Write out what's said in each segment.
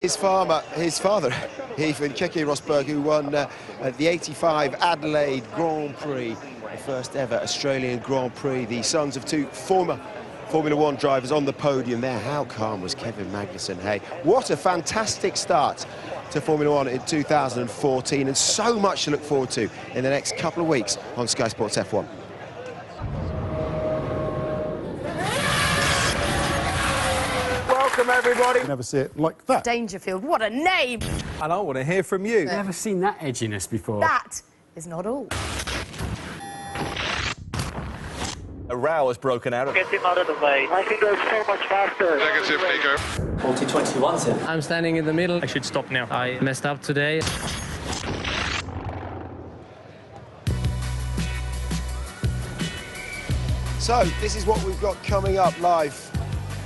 His father, Ethan Keke Rosberg, who won the '85 Adelaide Grand Prix, the first ever Australian Grand Prix. The sons of two former Formula One drivers on the podium there. How calm was Kevin Magnussen? Hey, what a fantastic start to Formula One in 2014, and so much to look forward to in the next couple of weeks on Sky Sports F1. Welcome, everybody. You never see it like that. Dangerfield, what a name! And I want to hear from you. Never seen that edginess before. That is not all. A row has broken out. Get him out of the way. I can go so much faster. Negative, Nico. 40-21, sir. I'm standing in the middle. I should stop now. I messed up today. So, this is what we've got coming up live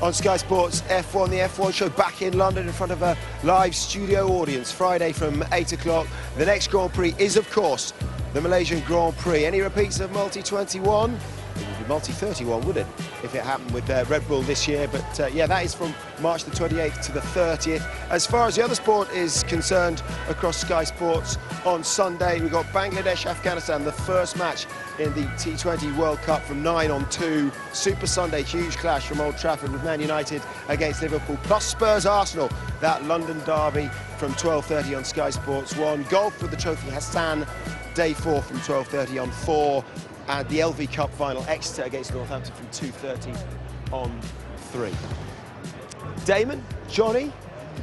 on Sky Sports F1, the F1 show back in London in front of a live studio audience, Friday from 8 o'clock. The next Grand Prix is, of course, the Malaysian Grand Prix. Any repeats of Multi-21? It would be Multi-31, would it, if it happened with Red Bull this year? But yeah, that is from March the 28th to the 30th. As far as the other sport is concerned across Sky Sports, on Sunday we've got Bangladesh-Afghanistan, the first match in the T20 World Cup from 9 on 2. Super Sunday, huge clash from Old Trafford with Man United against Liverpool, plus Spurs-Arsenal, that London derby from 12:30 on Sky Sports 1. Golf with the Trophy Hassan, day 4 from 12:30 on 4. And the LV Cup final, Exeter against Northampton from 2:30 on 3. Damon, Johnny,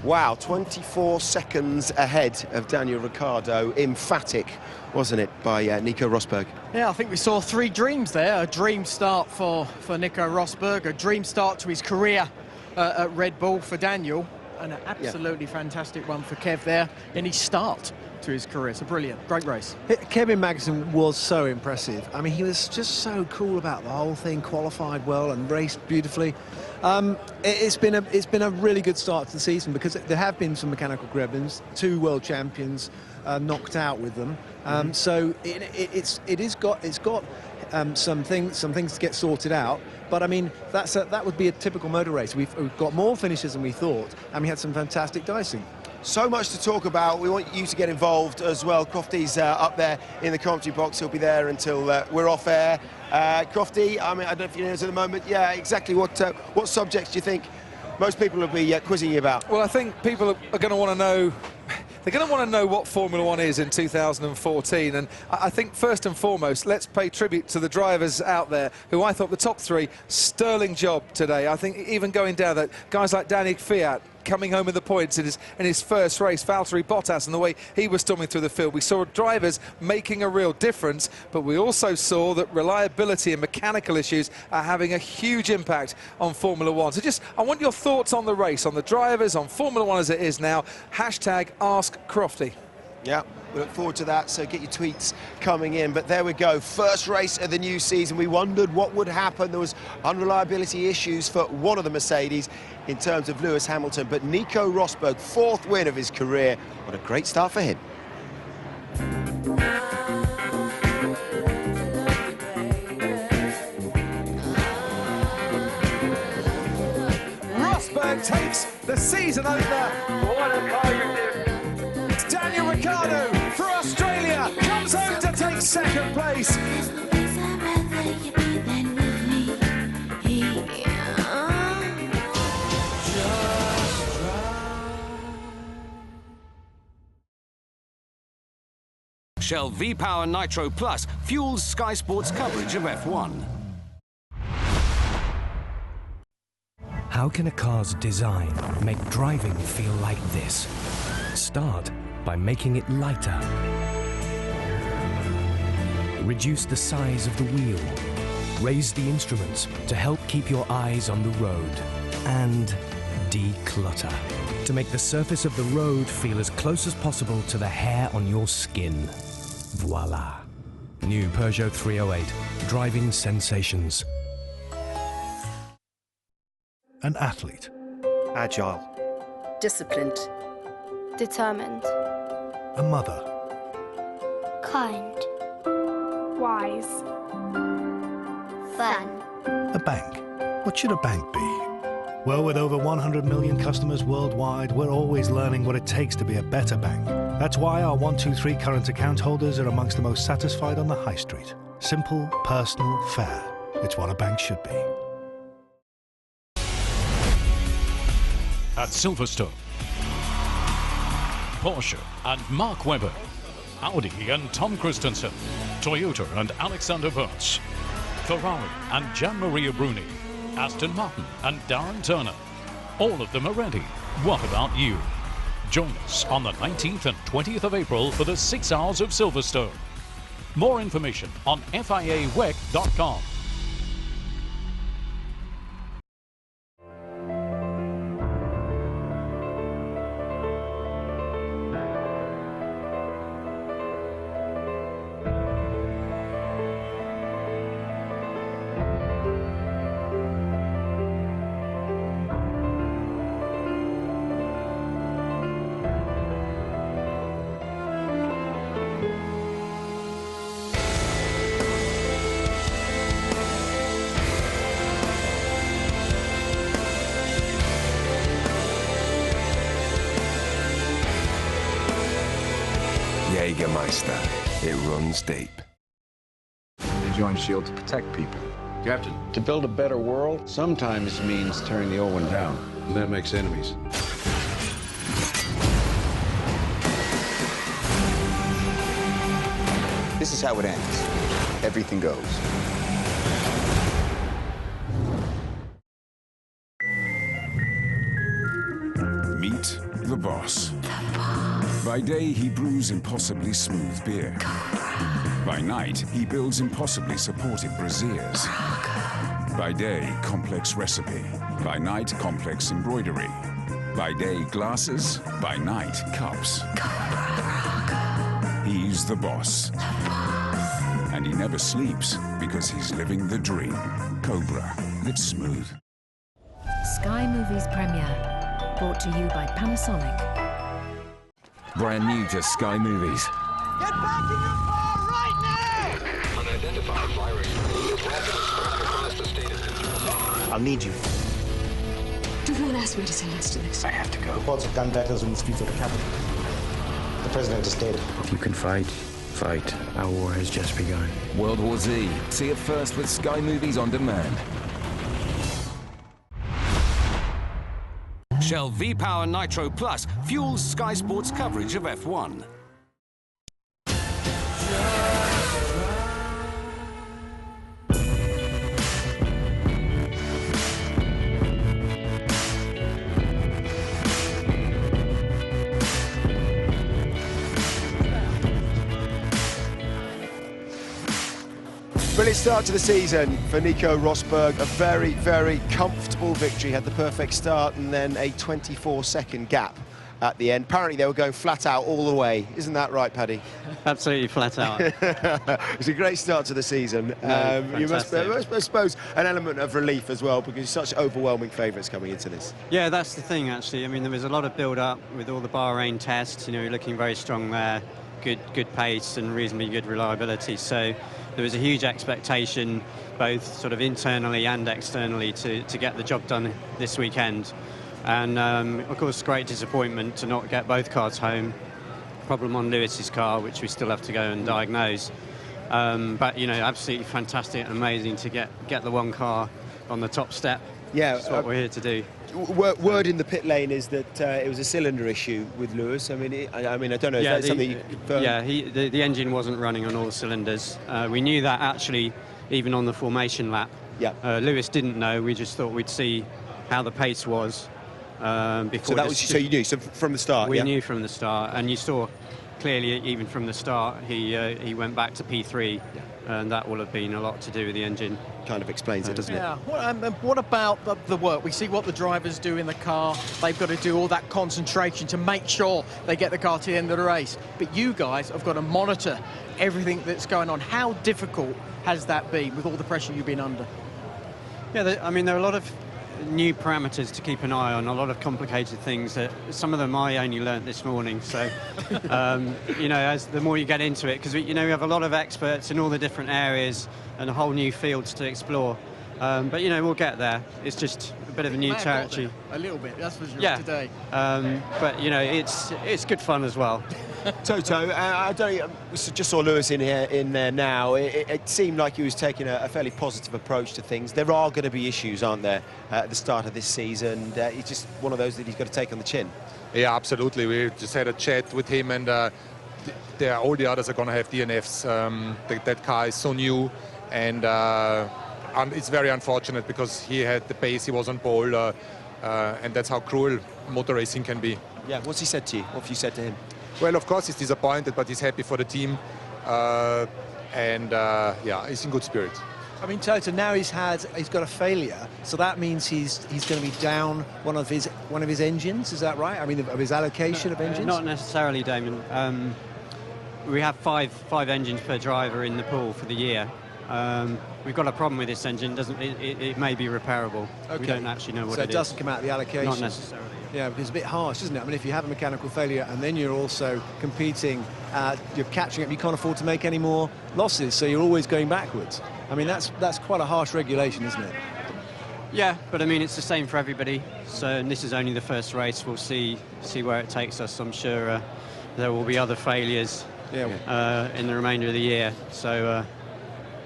wow, 24 seconds ahead of Daniel Ricciardo. Emphatic, wasn't it, by Nico Rosberg? Yeah, I think we saw three dreams there. A dream start for Nico Rosberg, a dream start to his career at Red Bull for Daniel, and an absolutely fantastic one for Kev there in his start to his career. So brilliant, great race. Kevin Magnussen was so impressive. I mean, he was just so cool about the whole thing, qualified well and raced beautifully. It's been a really good start to the season, because there have been some mechanical gremlins, 2 world champions knocked out with them. So it's got some things to get sorted out. But I mean, that would be a typical motor race. We've got more finishes than we thought, and we had some fantastic dicing. So much to talk about. We want you to get involved as well. Crofty's up there in the commentary box. He'll be there until we're off air. Crofty, I mean, I don't know if you know at the moment. Yeah, exactly. What subjects do you think most people will be quizzing you about? Well, I think people are going to want to know. They're going to want to know what Formula One is in 2014, and I think first and foremost, let's pay tribute to the drivers out there who I thought the top 3, sterling job today. I think even going down that, guys like Danny Fiat coming home with the points in his first race, Valtteri Bottas, and the way he was storming through the field. We saw drivers making a real difference, but we also saw that reliability and mechanical issues are having a huge impact on Formula One. So I want your thoughts on the race, on the drivers, on Formula One as it is now. Hashtag Ask Crofty. Yeah, we look forward to that, so get your tweets coming in. But there we go, first race of the new season. We wondered what would happen. There was unreliability issues for one of the Mercedes in terms of Lewis Hamilton, but Nico Rosberg, 4th win of his career. What a great start for him. Rosberg takes the season opener. What a car you did. Daniel Ricciardo for Australia comes home to take 2nd place. Shell V-Power Nitro Plus fuels Sky Sports coverage of F1. How can a car's design make driving feel like this? Start by making it lighter. Reduce the size of the wheel. Raise the instruments to help keep your eyes on the road. And declutter to make the surface of the road feel as close as possible to the hair on your skin. Voila. New Peugeot 308. Driving sensations. An athlete. Agile. Disciplined. Determined. A mother. Kind. Wise. Fun. A bank. What should a bank be? Well, with over 100 million customers worldwide, we're always learning what it takes to be a better bank. That's why our 123 current account holders are amongst the most satisfied on the high street. Simple, personal, fair. It's what a bank should be. At Silverstone, Porsche and Mark Webber, Audi and Tom Christensen, Toyota and Alexander Wurz, Ferrari and Gian-Maria Bruni, Aston Martin and Darren Turner. All of them are ready. What about you? Join us on the 19th and 20th of April for the 6 hours of Silverstone. More information on FIAWEC.com. Jägermeister. It runs deep. They join S.H.I.E.L.D. to protect people. Captain, to build a better world sometimes means tearing the old one down. And that makes enemies. This is how it ends. Everything goes. Meet the boss. By day, he brews impossibly smooth beer. By night, he builds impossibly supportive braziers. By day, complex recipe. By night, complex embroidery. By day, glasses. By night, cups. He's the boss. And he never sleeps because he's living the dream. Cobra. It's smooth. Sky Movies premiere. Brought to you by Panasonic. Brand new to Sky Movies. Get back in your car right now! Unidentified virus. I'll need you. Do not ask me to say yes to this. I have to go. Reports of gun battles in the streets of the capital. The president is dead. If you can fight, fight. Our war has just begun. World War Z. See it first with Sky Movies on demand. Shell V-Power Nitro Plus fuels Sky Sports coverage of F1. Brilliant start to the season for Nico Rosberg. A very, very comfortable victory. Had the perfect start and then a 24-second gap at the end. Apparently they were going flat out all the way. Isn't that right, Paddy? Absolutely flat out. It's a great start to the season. You must, I suppose, an element of relief as well because you're such overwhelming favourites coming into this. Yeah, that's the thing, actually. I mean, there was a lot of build-up with all the Bahrain tests. You know, you're looking very strong there. Good pace and reasonably good reliability. So there was a huge expectation, both sort of internally and externally, to get the job done this weekend. And of course, great disappointment to not get both cars home. Problem on Lewis's car, which we still have to go and diagnose. But you know, absolutely fantastic and amazing to get the one car on the top step. Yeah, that's what we're here to do. Word in the pit lane is that it was a cylinder issue with Lewis. I mean, I don't know. Is that something you can confirm? Yeah, the engine wasn't running on all cylinders. We knew that actually, even on the formation lap. Yeah. Lewis didn't know. We just thought we'd see how the pace was before. So that was so you knew. So from the start. We knew from the start, and you saw clearly even from the start he went back to P3, and that will have been a lot to do with the engine. Kind of explains it, doesn't it? Yeah. What about the work? We see what the drivers do in the car. They've got to do all that concentration to make sure they get the car to the end of the race. But you guys have got to monitor everything that's going on. How difficult has that been with all the pressure you've been under? Yeah, I mean, there are a lot of new parameters to keep an eye on, a lot of complicated things that some of them I only learnt this morning. So, you know, as the more you get into it, because we have a lot of experts in all the different areas and whole new fields to explore. But, you know, we'll get there. It's just a bit of a new territory. A little bit, that's for sure, yeah. today. But, you know, it's good fun as well. Toto, I don't. We just saw Lewis in there now. It seemed like he was taking a fairly positive approach to things. There are going to be issues, aren't there, at the start of this season? It's just one of those that he's got to take on the chin. Yeah, absolutely. We just had a chat with him, and all the others are going to have DNFs. That car is so new, and it's very unfortunate because he had the pace, he was on pole, and that's how cruel motor racing can be. Yeah, what's he said to you? What have you said to him? Well, of course he's disappointed, but he's happy for the team, yeah, he's in good spirits. I mean, Toto, now he's got a failure, so that means he's going to be down one of his engines. Is that right? I mean, of his allocation of engines. Not necessarily, Damon. We have five engines per driver in the pool for the year. We've got a problem with this engine. It may be repairable. Okay. We don't actually know what so it is. So it doesn't come out of the allocation? Not necessarily. Yeah, because it's a bit harsh, isn't it? I mean, if you have a mechanical failure and then you're also competing, you're catching up, you can't afford to make any more losses, so you're always going backwards. I mean, that's quite a harsh regulation, isn't it? Yeah, but I mean, it's the same for everybody. So, and this is only the first race. We'll see where it takes us. I'm sure there will be other failures in the remainder of the year. So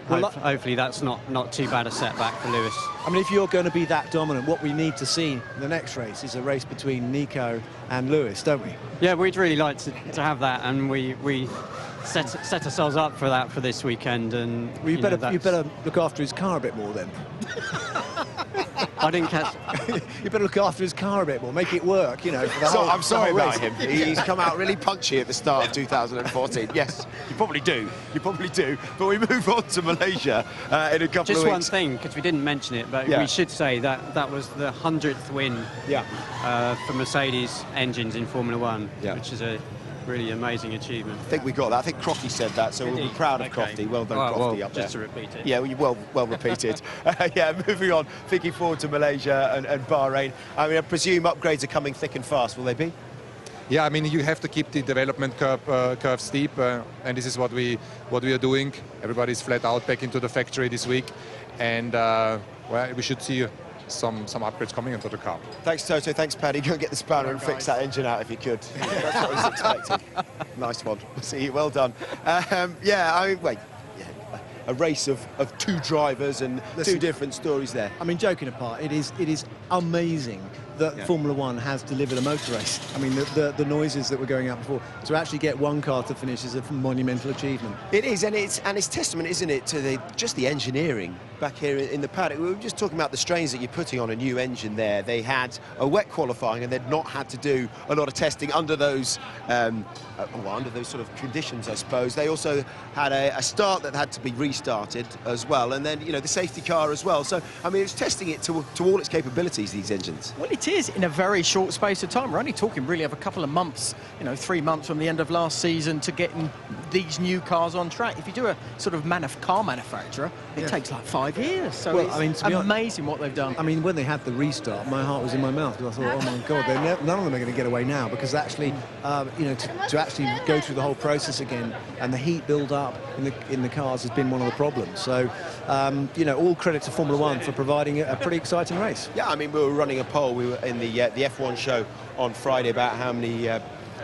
hopefully that's not too bad a setback for Lewis. I mean, if you're going to be that dominant, what we need to see in the next race is a race between Nico and Lewis, don't we? Yeah, we'd really like to have that, and we set ourselves up for that for this weekend. And well, you better look after his car a bit more then. I didn't catch. You better look after his car a bit more, make it work, you know. For the whole, I'm sorry about him. race. He's come out really punchy at the start of 2014. Yes, you probably do. But we move on to Malaysia in a couple of weeks. Just one thing, because we didn't mention it, but we should say that was the 100th win for Mercedes engines in Formula One, which is a really amazing achievement. I think we got that. I think Crofty said that, so we'll be proud of Crofty. Well done, Crofty, up there. Just to repeat it. Yeah, well repeated. Yeah, moving on, thinking forward to Malaysia and Bahrain. I mean, I presume upgrades are coming thick and fast. Will they be? Yeah, I mean, you have to keep the development curve steep, and this is what we are doing. Everybody's flat out back into the factory this week, and well, we should see some upgrades coming into the car. Thanks, Toto. Thanks, Paddy. Go and get the spanner and fix that engine out if you could. That's what I was expecting. Nice one. We'll see you. Well done. Yeah, I mean, a race of two drivers and two different stories there. I mean, joking apart, it is amazing that Formula One has delivered a motor race. I mean, the noises that were going out before, to actually get one car to finish is a monumental achievement. It is, and it's testament, isn't it, to just the engineering back here in the paddock. We were just talking about the strains that you're putting on a new engine there. They had a wet qualifying, and they'd not had to do a lot of testing under those under those sort of conditions, I suppose. They also had a start that had to be restarted as well, and then, you know, the safety car as well. So, I mean, it's testing it to all its capabilities, these engines. Well, it is in a very short space of time. We're only talking really of a couple of months, you know, 3 months from the end of last season to getting these new cars on track. If you do a sort of car manufacturer, it takes like 5 years. So well, it's amazing what they've done. I mean, when they had the restart, my heart was in my mouth because I thought, oh my God, none of them are going to get away now, because actually, you know, to actually go through the whole process again and the heat build up in the cars has been one of the problems. So, you know, all credit to Formula One for providing a pretty exciting race. Yeah, I mean, we were running a poll. We were in the F1 show on Friday about how many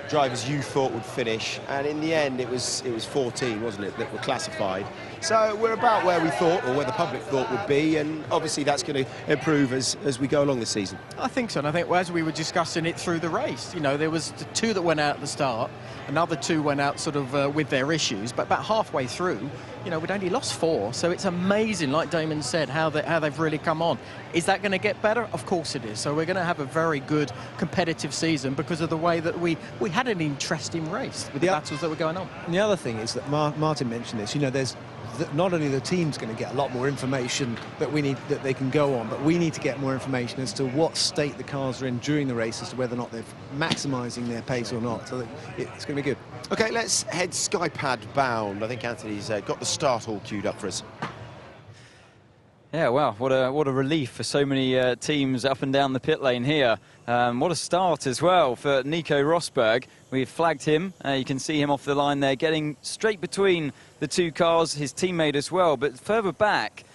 drivers you thought would finish, and in the end it was 14, wasn't it, that were classified. So we're about where we thought, or where the public thought would be, and obviously that's going to improve as we go along this season. I think so, and I think as we were discussing it through the race, you know, there was the 2 that went out at the start, another 2 went out sort of with their issues, but about halfway through, you know, we'd only lost 4, so it's amazing, like Damon said, how they've really come on. Is that going to get better? Of course it is. So we're going to have a very good competitive season because of the way that we had an interesting race with the battles that were going on. And the other thing is that Martin mentioned this, you know, there's not only the team's going to get a lot more information that they can go on, but we need to get more information as to what state the cars are in during the race, as to whether or not they're maximising their pace or not. So it's going to be good. OK, let's head Skypad bound. I think Anthony's got the start all queued up for us. Yeah, wow, what a relief for so many teams up and down the pit lane here. What a start as well for Nico Rosberg. We've flagged him. You can see him off the line there, getting straight between the 2 cars, his teammate as well. But further back,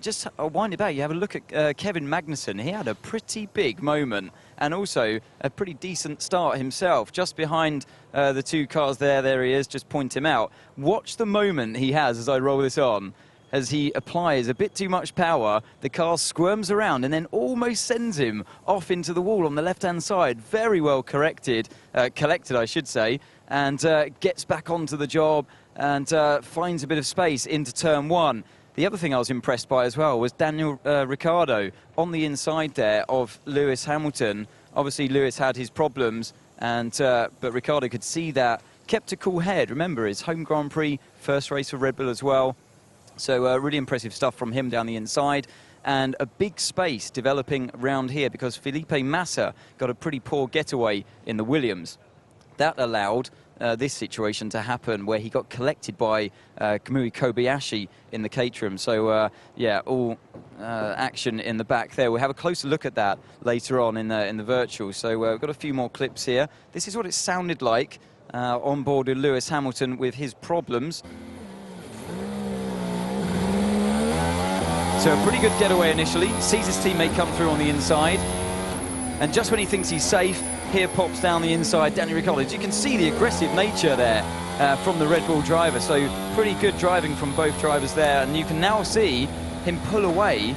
just wind it back, you have a look at Kevin Magnussen. He had a pretty big moment and also a pretty decent start himself, just behind the two cars there. There he is, just point him out. Watch the moment he has as I roll this on. As he applies a bit too much power, the car squirms around and then almost sends him off into the wall on the left-hand side. Very well collected, I should say, and gets back onto the job and finds a bit of space into turn one. The other thing I was impressed by as well was Daniel Ricciardo on the inside there of Lewis Hamilton. Obviously, Lewis had his problems, and but Ricciardo could see that, kept a cool head. Remember, his home Grand Prix, first race for Red Bull as well. So really impressive stuff from him down the inside. And a big space developing around here because Felipe Massa got a pretty poor getaway in the Williams. That allowed this situation to happen where he got collected by Kamui Kobayashi in the Caterham. So yeah, all action in the back there. We'll have a closer look at that later on in the virtual. So we've got a few more clips here. This is what it sounded like on board with Lewis Hamilton with his problems. So a pretty good getaway initially, sees his teammate come through on the inside, and just when he thinks he's safe, here pops down the inside Daniel Ricciardo. You can see the aggressive nature there from the Red Bull driver, so pretty good driving from both drivers there, and you can now see him pull away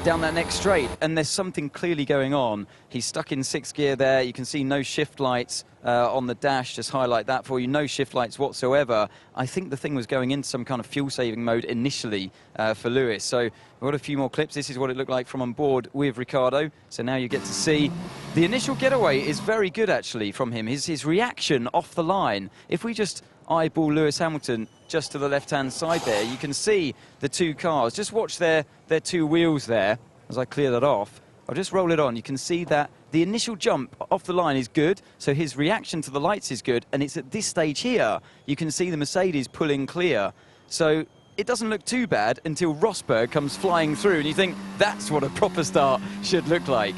down that next straight, and there's something clearly going on. He's stuck in 6th gear there. You can see no shift lights on the dash, just highlight that for you, no shift lights whatsoever. I think the thing was going into some kind of fuel-saving mode initially for Lewis. So we've got a few more clips. This is what it looked like from on board with Ricciardo. So now you get to see the initial getaway is very good, actually, from him. His reaction off the line. If we just eyeball Lewis Hamilton just to the left-hand side there, you can see the two cars. Just watch their two wheels there as I clear that off. I'll just roll it on. You can see that the initial jump off the line is good, so his reaction to the lights is good, and it's at this stage here you can see the Mercedes pulling clear. So it doesn't look too bad until Rosberg comes flying through, and you think that's what a proper start should look like.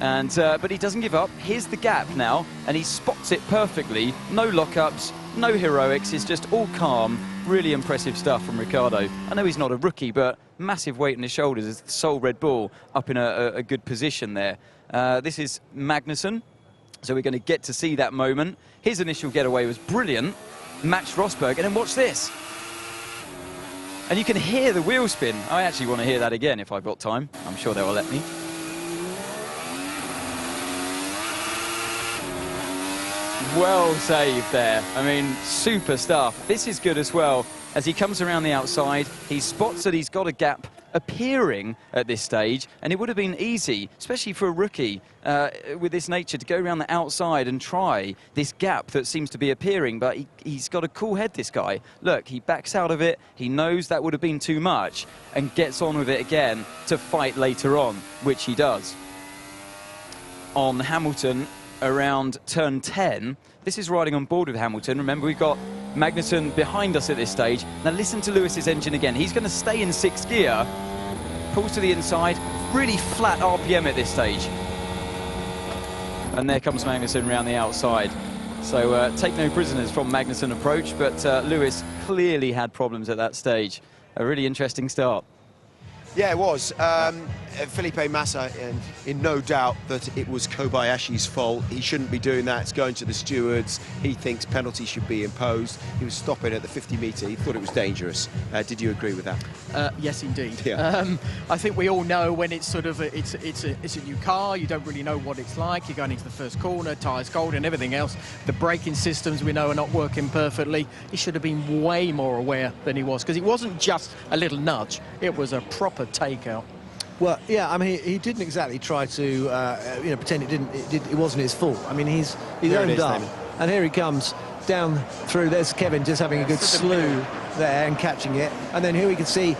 And but he doesn't give up. Here's the gap now, and he spots it perfectly. No lockups, no heroics. It's just all calm. Really impressive stuff from Ricciardo. I know he's not a rookie, but massive weight on his shoulders as the sole Red Bull up in a good position there. This is Magnussen, so we're going to get to see that moment. His initial getaway was brilliant, matched Rosberg, and then watch this. And you can hear the wheel spin. I actually want to hear that again if I've got time. I'm sure they will let me. Well saved there. I mean, super stuff. This is good as well. As he comes around the outside, he spots that he's got a gap appearing at this stage, and it would have been easy, especially for a rookie with this nature, to go around the outside and try this gap that seems to be appearing, but he's got a cool head, this guy. Look, he backs out of it, he knows that would have been too much, and gets on with it again to fight later on, which he does. On Hamilton, around turn 10, this is riding on board with Hamilton. Remember, we've got Magnussen behind us at this stage. Now listen to Lewis's engine again. He's going to stay in 6th gear, pulls to the inside, really flat RPM at this stage. And there comes Magnussen around the outside. So take no prisoners from Magnussen approach, but Lewis clearly had problems at that stage. A really interesting start. Yeah, it was. Felipe Massa, in no doubt that it was Kobayashi's fault. He shouldn't be doing that. It's going to the stewards. He thinks penalty should be imposed. He was stopping at the 50-metre. He thought it was dangerous. Did you agree with that? Yes, indeed. Yeah. I think we all know when it's sort of it's a new car. You don't really know what it's like. You're going into the first corner, tyres cold, and everything else. The braking systems we know are not working perfectly. He should have been way more aware than he was, because it wasn't just a little nudge. It was a proper takeout. Well, yeah, I mean, he didn't exactly try to, you know, pretend it wasn't his fault. I mean, he's owned up, and here he comes down through. There's Kevin just having a good slew there and catching it, and then here we can see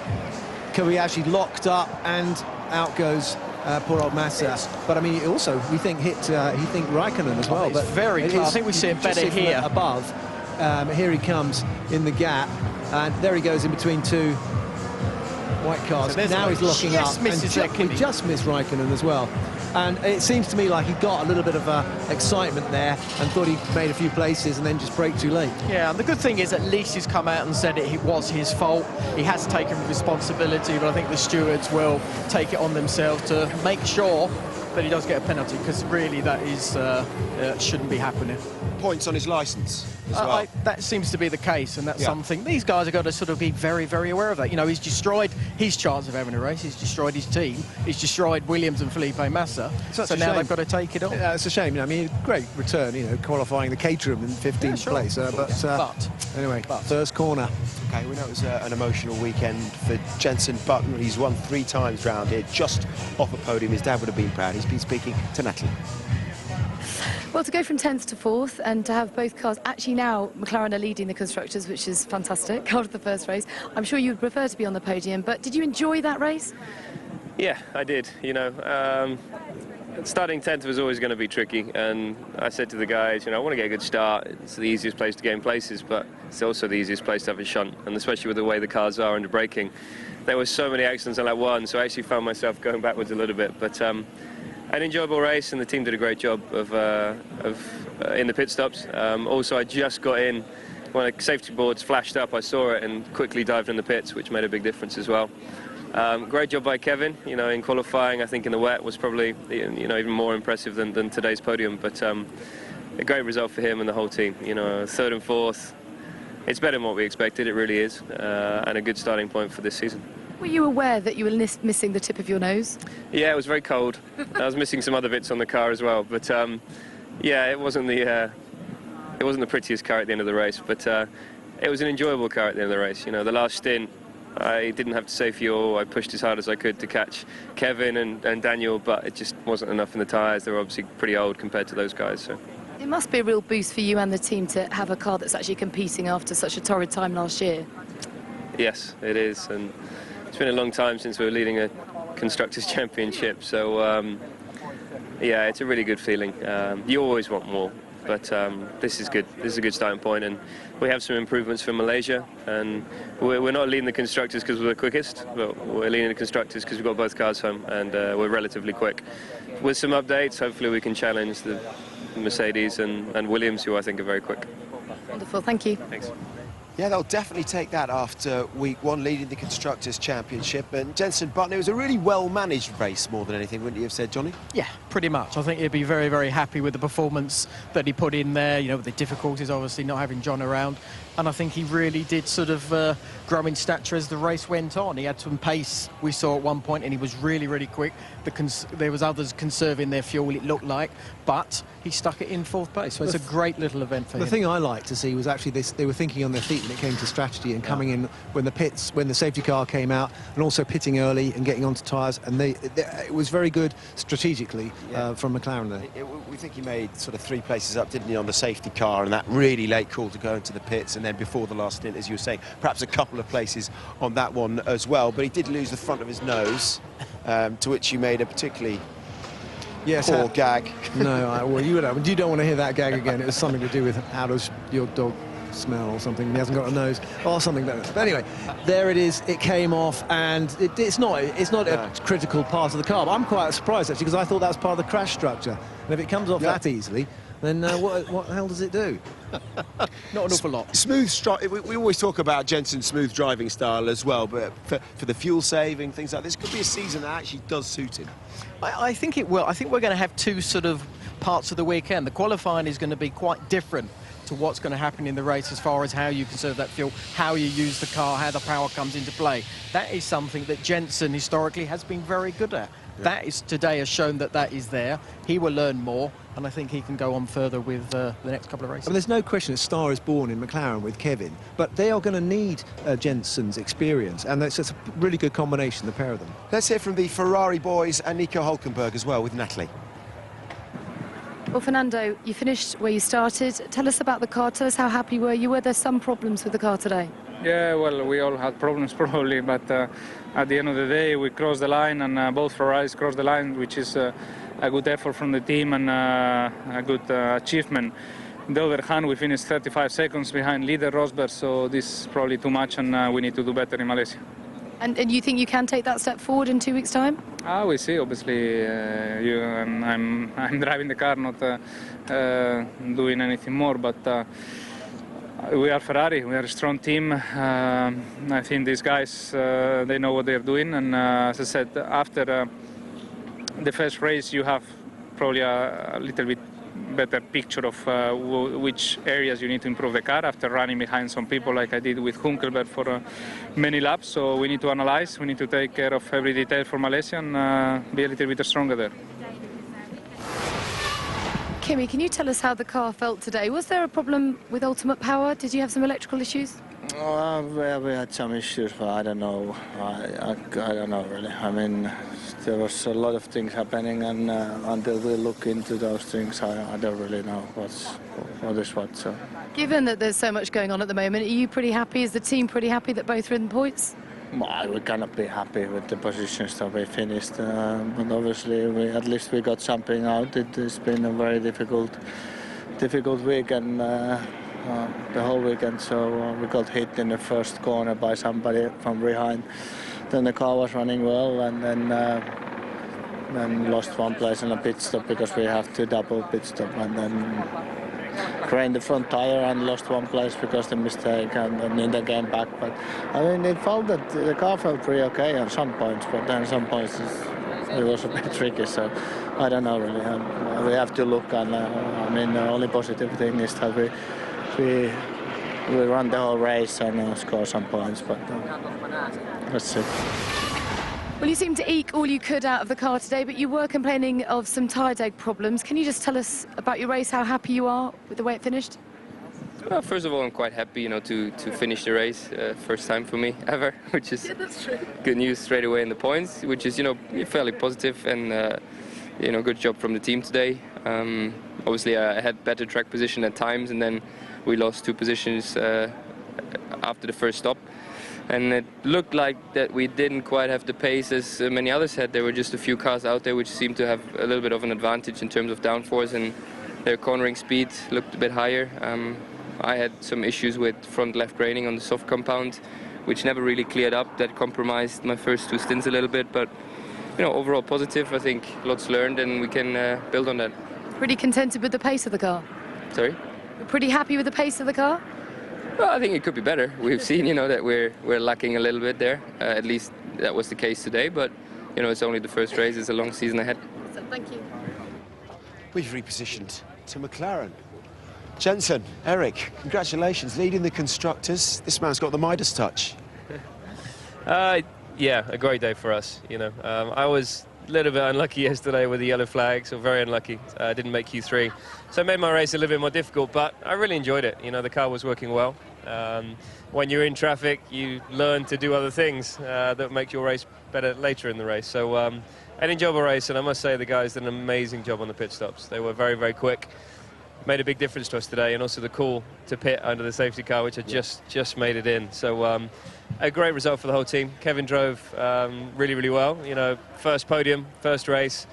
Kobayashi locked up, and out goes poor old Massa. But I mean, also we think hit Raikkonen as well. But very close. I think we see it better here above. Here he comes in the gap, and there he goes in between two white cars. So now he's locking up, and we just missed Raikkonen as well. And it seems to me like he got a little bit of excitement there and thought he made a few places and then just braked too late. Yeah, and the good thing is at least he's come out and said it was his fault. He has taken responsibility, but I think the stewards will take it on themselves to make sure that he does get a penalty, because really that is shouldn't be happening. Points on his licence as well. That seems to be the case, and that's something these guys have got to sort of be very, very aware of that. You know, he's destroyed his chance of having a race, he's destroyed his team, he's destroyed Williams and Felipe Massa, so now they've got to take it on. Yeah, it's a shame. You know, I mean, great return, you know, qualifying the Caterham in 15th place. But anyway, first corner. Okay, we know it was an emotional weekend for Jenson Button. He's won 3 times round here, just off a podium. His dad would have been proud. He's been speaking to Natalie. Well, to go from 10th to 4th and to have both cars, actually now McLaren are leading the constructors, which is fantastic after the first race. I'm sure you'd prefer to be on the podium, but did you enjoy that race? Yeah, I did. You know, starting 10th was always going to be tricky, and I said to the guys, you know, I want to get a good start. It's the easiest place to gain places, but it's also the easiest place to have a shunt, and especially with the way the cars are under braking. There were so many accidents on lap 1, so I actually found myself going backwards a little bit, but an enjoyable race, and the team did a great job of in the pit stops. Also, I just got in when the safety boards flashed up. I saw it and quickly dived in the pits, which made a big difference as well. Great job by Kevin. You know, in qualifying, I think in the wet was probably even more impressive than today's podium. But a great result for him and the whole team. You know, 3rd and 4th. It's better than what we expected. It really is, and a good starting point for this season. Were you aware that you were missing the tip of your nose? Yeah, it was very cold. I was missing some other bits on the car as well, but yeah, it wasn't the prettiest car at the end of the race, but it was an enjoyable car at the end of the race. You know, the last stint, I didn't have to save fuel. I pushed as hard as I could to catch Kevin and Daniel, but it just wasn't enough in the tyres. They were obviously pretty old compared to those guys. So. It must be a real boost for you and the team to have a car that's actually competing after such a torrid time last year. Yes, it is, and it's been a long time since we were leading a Constructors' Championship, so yeah, it's a really good feeling. You always want more, but this is good. This is a good starting point, and we have some improvements for Malaysia, and we're not leading the Constructors because we're the quickest, but we're leading the Constructors because we've got both cars home, and we're relatively quick. With some updates, hopefully we can challenge the Mercedes and Williams, who I think are very quick. Wonderful, thank you. Thanks. Yeah, they'll definitely take that after week 1, leading the Constructors' Championship. And Jenson Button, it was a really well-managed race more than anything, wouldn't you have said, Johnny? Yeah, pretty much. I think he'd be very, very happy with the performance that he put in there, you know, with the difficulties, obviously, not having John around. And I think he really did sort of grow in stature as the race went on. He had some pace, we saw at one point, and he was really, really quick. There was others conserving their fuel, it looked like, but he stuck it in 4th place. So it's a great little event for him. The thing I like to see was actually they were thinking on their feet when it came to strategy and coming in when the safety car came out, and also pitting early and getting onto tyres, and it was very good strategically from McLaren there. We think he made sort of 3 places up, didn't he, on the safety car, and that really late call to go into the pits, and then before the last stint, as you were saying, perhaps a couple of places on that one as well, but he did lose the front of his nose, to which you made a particularly poor gag. No, well, you don't want to hear that gag again. It was something to do with how does your dog smell or something. He hasn't got a nose or something. But anyway, there it is. It came off, and it's not a critical part of the car. But I'm quite surprised actually, because I thought that was part of the crash structure. And if it comes off that easily, then what the hell does it do? Not an awful lot. Smooth we always talk about Jenson's smooth driving style as well, but for the fuel saving, things like this, could be a season that actually does suit him. I think it will. I think we're going to have 2 sort of parts of the weekend. The qualifying is going to be quite different to what's going to happen in the race as far as how you conserve that fuel, how you use the car, how the power comes into play. That is something that Jenson historically has been very good at. That is today has shown that is there. He will learn more, and I think he can go on further with the next couple of races. I mean, there's no question a star is born in McLaren with Kevin, but they are going to need Jenson's experience, and it's a really good combination, the pair of them. Let's hear from the Ferrari boys and Nico Hülkenberg as well with Natalie. Well, Fernando, you finished where you started. Tell us about the car. Tell us how happy were you? Were there some problems with the car today? Yeah, well, we all had problems probably, but at the end of the day, we crossed the line, and both Ferraris crossed the line, which is a good effort from the team and a good achievement. On the other hand, we finished 35 seconds behind leader Rosberg, so this is probably too much, and we need to do better in Malaysia. And you think you can take that step forward in 2 weeks' time? We see. Obviously, I'm driving the car, not doing anything more. But we are Ferrari. We are a strong team. I think these guys they know what they're doing. And as I said, after the first race, you have probably a little bit better picture of which areas you need to improve the car after running behind some people like I did with Hunkelberg for many laps. So we need to analyze, we need to take care of every detail for Malaysia and be a little bit stronger there. Kimi, can you tell us how the car felt today? Was there a problem with ultimate power? Did you have some electrical issues? We had some issues, but I don't know. I don't know really. I mean, there was a lot of things happening, and until we look into those things, I don't really know what is what. So. Given that there's so much going on at the moment, are you pretty happy? Is the team pretty happy that both are in points? Well, we cannot be happy with the positions that we finished, but obviously at least we got something out. It has been a very difficult week, and the whole weekend. So we got hit in the first corner by somebody from behind. Then the car was running well, and then lost one place in a pit stop because we have to double pit stop, and then craned the front tire and lost one place because of the mistake, and then they came back. But I mean, it felt that the car felt pretty okay on some points, but then some points it was a bit tricky. So I don't know really. We have to look, and I mean, the only positive thing is that we run the whole race and score some points, but let's see. Well, you seem to eke all you could out of the car today, but you were complaining of some tyre deg problems. Can you just tell us about your race, how happy you are with the way it finished? Well, first of all, I'm quite happy, to finish the race. First time for me ever, which is good news straight away in the points, which is, fairly positive, and, good job from the team today. Obviously, I had better track position at times, and then we lost 2 positions after the first stop. And it looked like that we didn't quite have the pace as many others had. There were just a few cars out there which seemed to have a little bit of an advantage in terms of downforce, and their cornering speed looked a bit higher. I had some issues with front left graining on the soft compound, which never really cleared up. That compromised my first 2 stints a little bit, but overall positive. I think lots learned, and we can build on that. Pretty contented with the pace of the car? Sorry? You're pretty happy with the pace of the car? Well, I think it could be better. We've seen, that we're lacking a little bit there. At least that was the case today. But, it's only the first race. It's a long season ahead. Thank you. We've repositioned to McLaren. Jenson, Eric, congratulations, leading the constructors. This man's got the Midas touch. Yeah, a great day for us. I was a little bit unlucky yesterday with the yellow flag, so very unlucky. I didn't make Q3. So it made my race a little bit more difficult, but I really enjoyed it. The car was working well. When you're in traffic, you learn to do other things that make your race better later in the race. So an enjoyable race, and I must say the guys did an amazing job on the pit stops. They were very, very quick. Made a big difference to us today, and also the call to pit under the safety car, which had just made it in. So a great result for the whole team. Kevin drove really, really well. First podium, first race,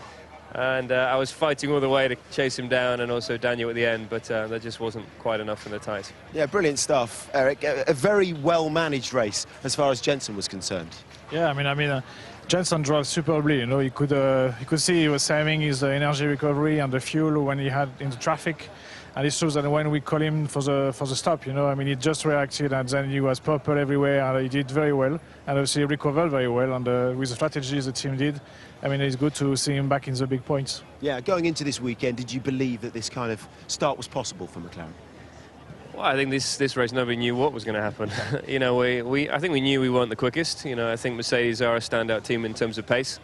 and I was fighting all the way to chase him down, and also Daniel at the end, but that just wasn't quite enough in the tyres. Yeah, brilliant stuff, Eric. A very well-managed race as far as Jenson was concerned. Yeah, I mean, Jenson drove superbly. You could see he was saving his energy recovery and the fuel when he had in the traffic. And it shows that when we call him for the stop, he just reacted, and then he was purple everywhere, and he did very well. And obviously he recovered very well, and with the strategies the team did, it's good to see him back in the big points. Yeah, going into this weekend, did you believe that this kind of start was possible for McLaren? Well, I think this race nobody knew what was going to happen. I think we knew we weren't the quickest. I think Mercedes are a standout team in terms of pace.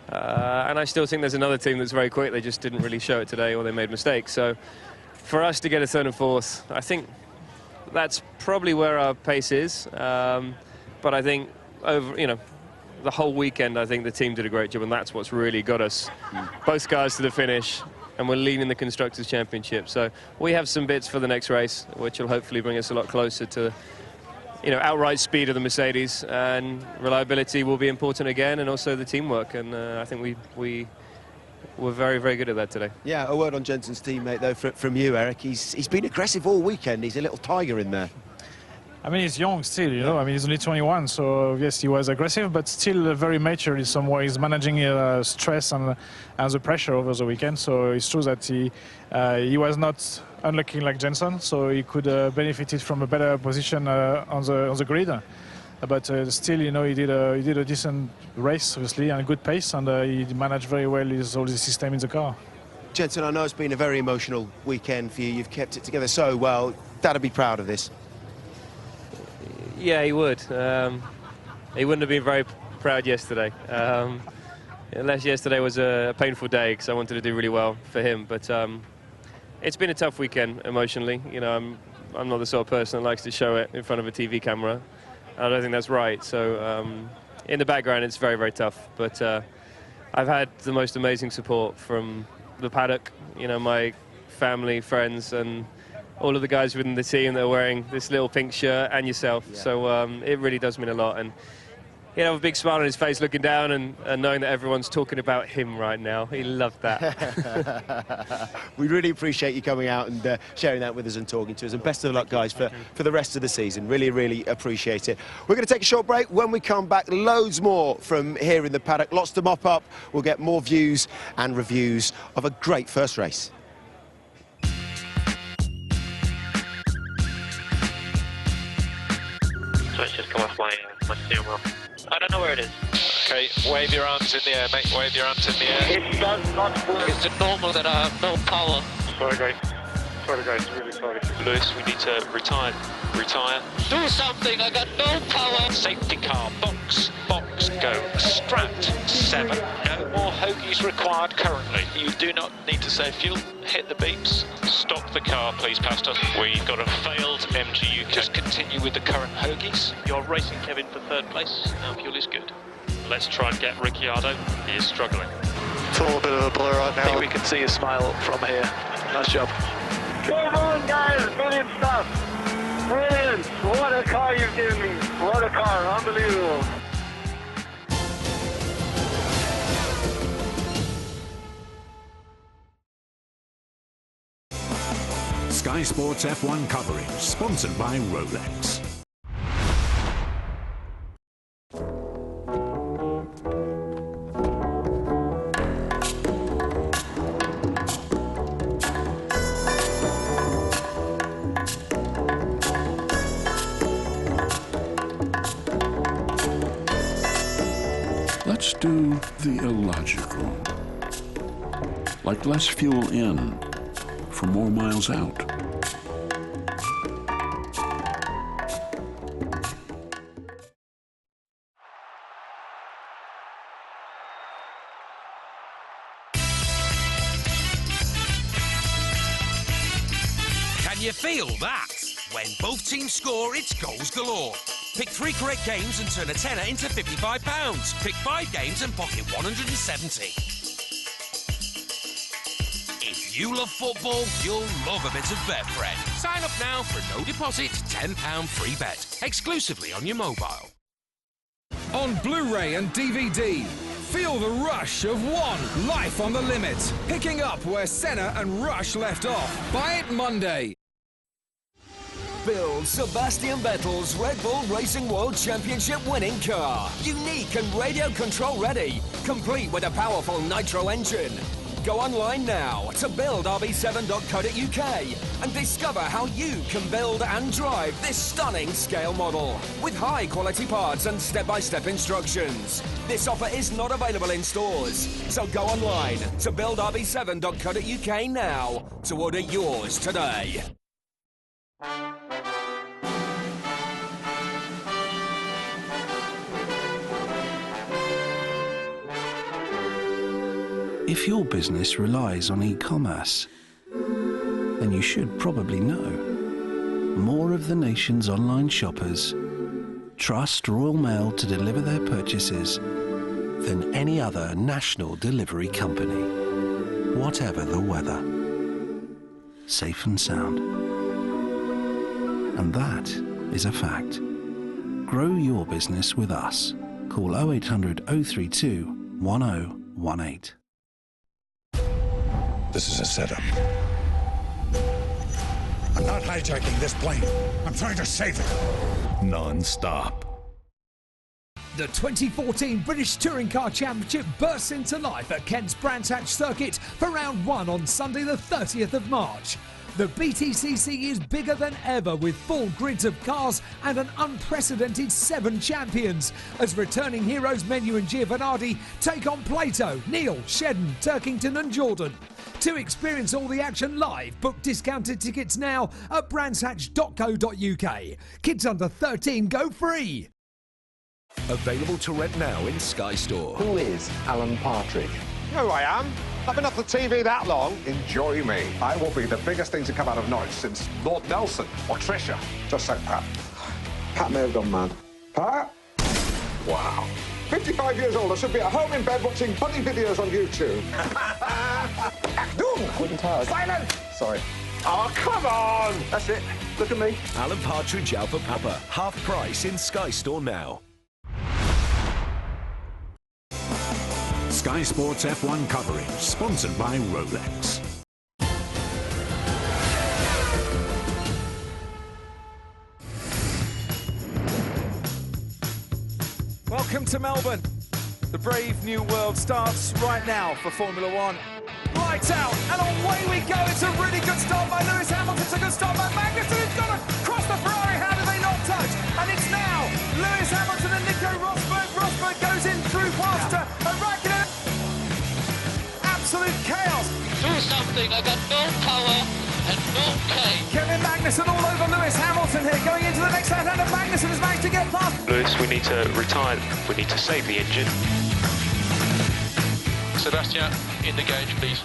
And I still think there's another team that's very quick. They just didn't really show it today, or they made mistakes. So for us to get a 3rd and 4th, I think that's probably where our pace is. But I think over, the whole weekend, I think the team did a great job, and that's what's really got us both cars to the finish. And we're leading the Constructors' Championship. So we have some bits for the next race, which will hopefully bring us a lot closer to, outright speed of the Mercedes. And reliability will be important again, and also the teamwork. And I think we were very, very good at that today. Yeah, a word on Jenson's teammate, though, from you, Eric. He's been aggressive all weekend. He's a little tiger in there. I mean, he's young still, you know. I mean, he's only 21, so yes, he was aggressive, but still very mature in some ways, managing stress and the pressure over the weekend. So it's true that he was not unlucky like Jenson, so he could benefited from a better position on the grid. But still, you know, he did a decent race, obviously, and a good pace, and he managed very well all the system in the car. Jenson, I know it's been a very emotional weekend for you. You've kept it together so well. Dad'd be proud of this. Yeah, he would. He wouldn't have been very proud yesterday. Unless yesterday was a painful day, because I wanted to do really well for him. But it's been a tough weekend emotionally. You know, I'm not the sort of person that likes to show it in front of a TV camera. I don't think that's right. So in the background, it's very, very tough. But I've had the most amazing support from the paddock. You know, my family, friends, and all of the guys within the team that are wearing this little pink shirt, and yourself. Yeah. So it really does mean a lot. And he'd have a big smile on his face looking down and knowing that everyone's talking about him right now. He loved that. We really appreciate you coming out and sharing that with us and talking to us. And best of luck, guys, for the rest of the season. Really, really appreciate it. We're going to take a short break. When we come back, loads more from here in the paddock. Lots to mop up. We'll get more views and reviews of a great first race. So it's just come off my steering wheel. I don't know where it is. Okay, wave your arms in the air, mate. Wave your arms in the air. It does not work. Is it normal that I have no power? Sorry, guys. Sorry, guys. Really sorry. Lewis, we need to retire. Retire. Do something. I got no power. Safety car. Box. Box. Go. Strapped. 7. No more hoagies required currently. You do not need to save fuel. Hit the beeps. Stop the car, please, Pastor. We've got a failed MGU. Just continue with the current hoagies. You're racing Kevin for 3rd place. Our fuel is good. Let's try and get Ricciardo. He is struggling. It's all a bit of a blur right now. I think we can see a smile from here. Nice job. Come on, guys. Brilliant stuff. Brilliant. What a car you've given me. What a car. Unbelievable. Sky Sports F1 coverage, sponsored by Rolex. Let's do the illogical. Like less fuel in for more miles out. Can you feel that? When both teams score, it's goals galore. Pick 3 correct games and turn a tenner into £55. Pick 5 games and pocket 170. If you love football, you'll love a bit of Betfred. Sign up now for no deposit, £10 free bet, exclusively on your mobile. On Blu-ray and DVD, feel the rush of one Life on the Limit, picking up where Senna and Rush left off. Buy it Monday. Build Sebastian Vettel's Red Bull Racing World Championship winning car. Unique and radio control ready, complete with a powerful nitro engine. Go online now to buildrb7.co.uk and discover how you can build and drive this stunning scale model with high quality parts and step-by-step instructions. This offer is not available in stores, so go online to buildrb7.co.uk now to order yours today. If your business relies on e-commerce, then you should probably know. More of the nation's online shoppers trust Royal Mail to deliver their purchases than any other national delivery company, whatever the weather. Safe and sound. And that is a fact. Grow your business with us. Call 0800 032 1018. This is a setup. I'm not hijacking this plane. I'm trying to save it. Non-stop. The 2014 British Touring Car Championship bursts into life at Kent's Brands Hatch Circuit for round 1 on Sunday the 30th of March. The BTCC is bigger than ever with full grids of cars and an unprecedented 7 champions as returning heroes Menu and Giovanardi take on Plato, Neil, Shedden, Turkington and Jordan. To experience all the action live, book discounted tickets now at brandshatch.co.uk. Kids under 13 go free. Available to rent now in Sky Store. Who is Alan Partridge? You know who I am. I've been off the TV that long. Enjoy me. I will be the biggest thing to come out of Norwich since Lord Nelson or Tricia. Just say Pat. Pat may have gone mad. Pat? Wow. 55 years old, I should be at home in bed watching funny videos on YouTube. Achtung! Guten Tag. Silent! Sorry. Oh, come on! That's it. Look at me. Alan Partridge out for Papa. Half price in Sky Store now. Sky Sports F1 coverage, sponsored by Rolex. Welcome to Melbourne. The brave new world starts right now for Formula One. Lights out, and away we go. It's a really good start by Lewis Hamilton. It's a good start by Magnussen. He's got to cross the Ferrari. How do they not touch? And it's now Lewis Hamilton and Nico Rosberg. Rosberg goes in through past Raikkonen. Absolute chaos. Do something. I got no power and no pain. Kevin Magnussen all over Lewis Hamilton here, going into the next lap, and Magnussen has managed to get past. Lewis, we need to retire. We need to save the engine. Sebastian, in the gauge, please.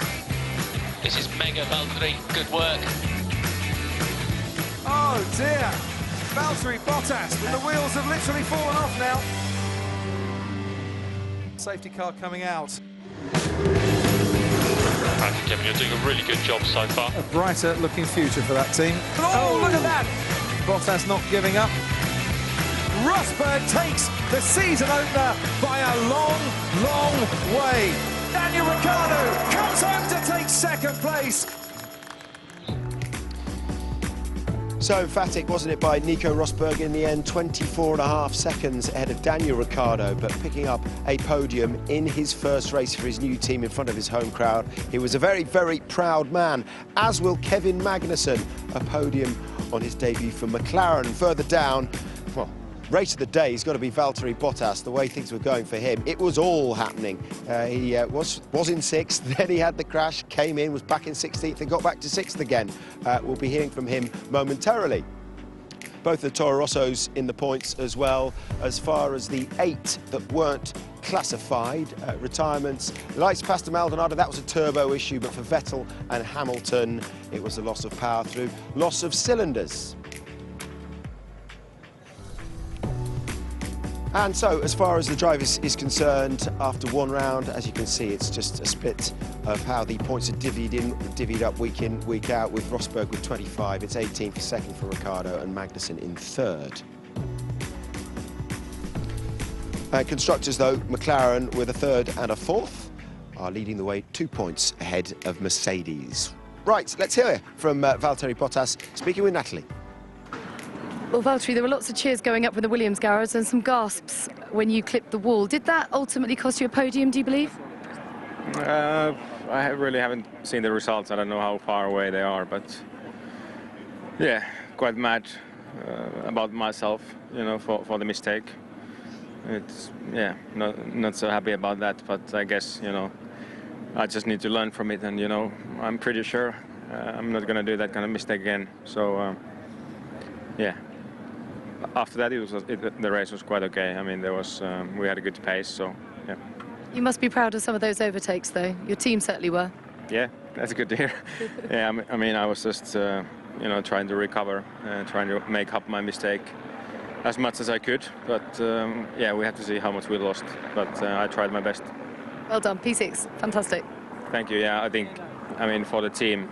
This is mega Valtteri. Good work. Oh dear. Valtteri Bottas, and the wheels have literally fallen off now. Safety car coming out. Thank you, Kevin. You're doing a really good job so far. A brighter looking future for that team. Oh, look at that! Bottas not giving up. Rosberg takes the season opener by a long, long way. Daniel Ricciardo comes home to take second place. So emphatic, wasn't it, by Nico Rosberg in the end, 24.5 seconds ahead of Daniel Ricciardo, but picking up a podium in his first race for his new team in front of his home crowd. He was a very, very proud man, as will Kevin Magnussen, a podium on his debut for McLaren. Further down, well, race of the day has got to be Valtteri Bottas. The way things were going for him, it was all happening. He was in 6th, then he had the crash, came in, was back in 16th and got back to 6th again. We'll be hearing from him momentarily. Both the Toro Rossos in the points as well. As far as the 8 that weren't classified, retirements, lights past Maldonado, that was a turbo issue, but for Vettel and Hamilton, it was a loss of power through loss of cylinders. And so, as far as the drivers is concerned, after one round, as you can see, it's just a split of how the points are divvied up week in, week out, with Rosberg with 25. It's 18 for second for Ricciardo and Magnussen in third. Constructors, though, McLaren with a third and a fourth are leading the way 2 points ahead of Mercedes. Right, let's hear from Valtteri Bottas speaking with Natalie. Well, Valtteri, there were lots of cheers going up from the Williams garage and some gasps when you clipped the wall. Did that ultimately cost you a podium, do you believe? I really haven't seen the results. I don't know how far away they are, but yeah, quite mad about myself, you know, for the mistake. It's, yeah, not so happy about that, but I guess, you know, I just need to learn from it, and, you know, I'm pretty sure I'm not going to do that kind of mistake again. So, yeah. After that, the race was quite okay. I mean, there was we had a good pace, so yeah. You must be proud of some of those overtakes, though. Your team certainly were. Yeah, that's good to hear. Yeah, I mean, I was just you know, trying to recover, trying to make up my mistake as much as I could. But yeah, we have to see how much we lost. But I tried my best. Well done, P6, fantastic. Thank you. Yeah, I mean, for the team,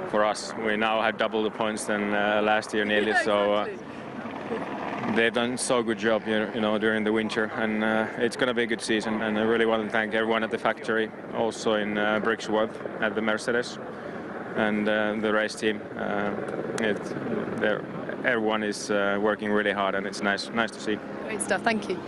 for us, we now have double the points than last year nearly. Yeah, so. Exactly. They've done so good job, you know, during the winter, and it's going to be a good season. And I really want to thank everyone at the factory, also in Brixworth at the Mercedes. and the race team. Everyone is working really hard, and it's nice to see. Great stuff, thank you.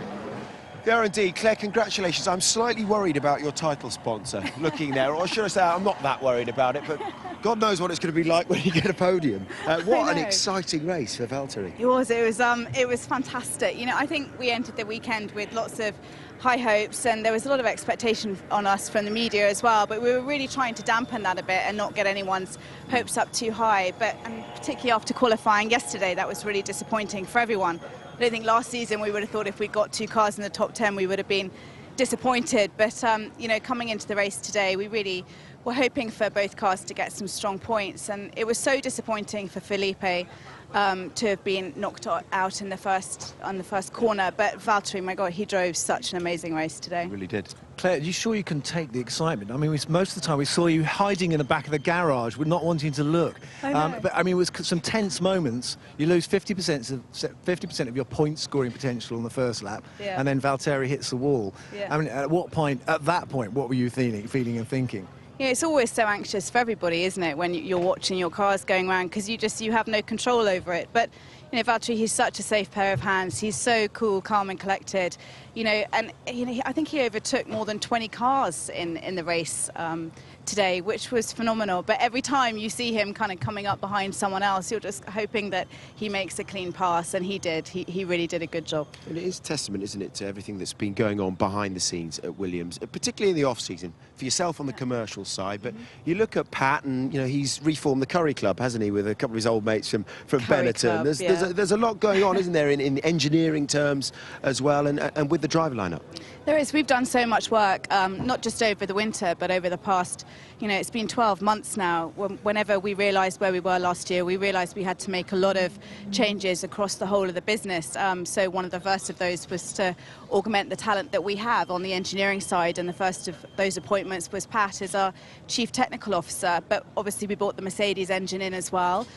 Yeah, indeed. Claire, congratulations. I'm slightly worried about your title sponsor looking there, or should I say I'm not that worried about it, but God knows what it's going to be like when you get a podium. What an exciting race for Valtteri. It was fantastic. You know, I think we entered the weekend with lots of high hopes, and there was a lot of expectation on us from the media as well, but we were really trying to dampen that a bit and not get anyone's hopes up too high. And particularly after qualifying yesterday, that was really disappointing for everyone. I don't think last season we would have thought if we got 2 cars in the top 10 we would have been disappointed, but you know, coming into the race today we really were hoping for both cars to get some strong points, and it was so disappointing for Felipe to have been knocked out on the first corner, but Valtteri, my God, he drove such an amazing race today. He really did. Claire, are you sure you can take the excitement? I mean, most of the time we saw you hiding in the back of the garage with not wanting to look. But I mean, it was some tense moments. You lose 50% of your point scoring potential on the first lap, and then Valtteri hits the wall. I mean, at that point, what were you feeling and thinking? Yeah, it's always so anxious for everybody, isn't it, when you're watching your cars going around, because you have no control over it. But you know, Valtteri, he's such a safe pair of hands. He's so cool, calm and collected. You know, and you know, I think he overtook more than 20 cars in the race today, which was phenomenal. But every time you see him kind of coming up behind someone else, you're just hoping that he makes a clean pass, and he did. He really did a good job. And it is testament, isn't it, to everything that's been going on behind the scenes at Williams, particularly in the off-season, for yourself on the commercial side. But you look at Pat, and you know, he's reformed the Curry Club, hasn't he, with a couple of his old mates from Benetton. There's a lot going on, isn't there, in engineering terms as well, and with the driver lineup. There is. We've done so much work, not just over the winter, but over the past, you know, it's been 12 months now. Whenever we realised where we were last year, we realised we had to make a lot of changes across the whole of the business. So one of the first of those was to augment the talent that we have on the engineering side, and the first of those appointments was Pat as our Chief Technical Officer. But obviously we brought the Mercedes engine in as well.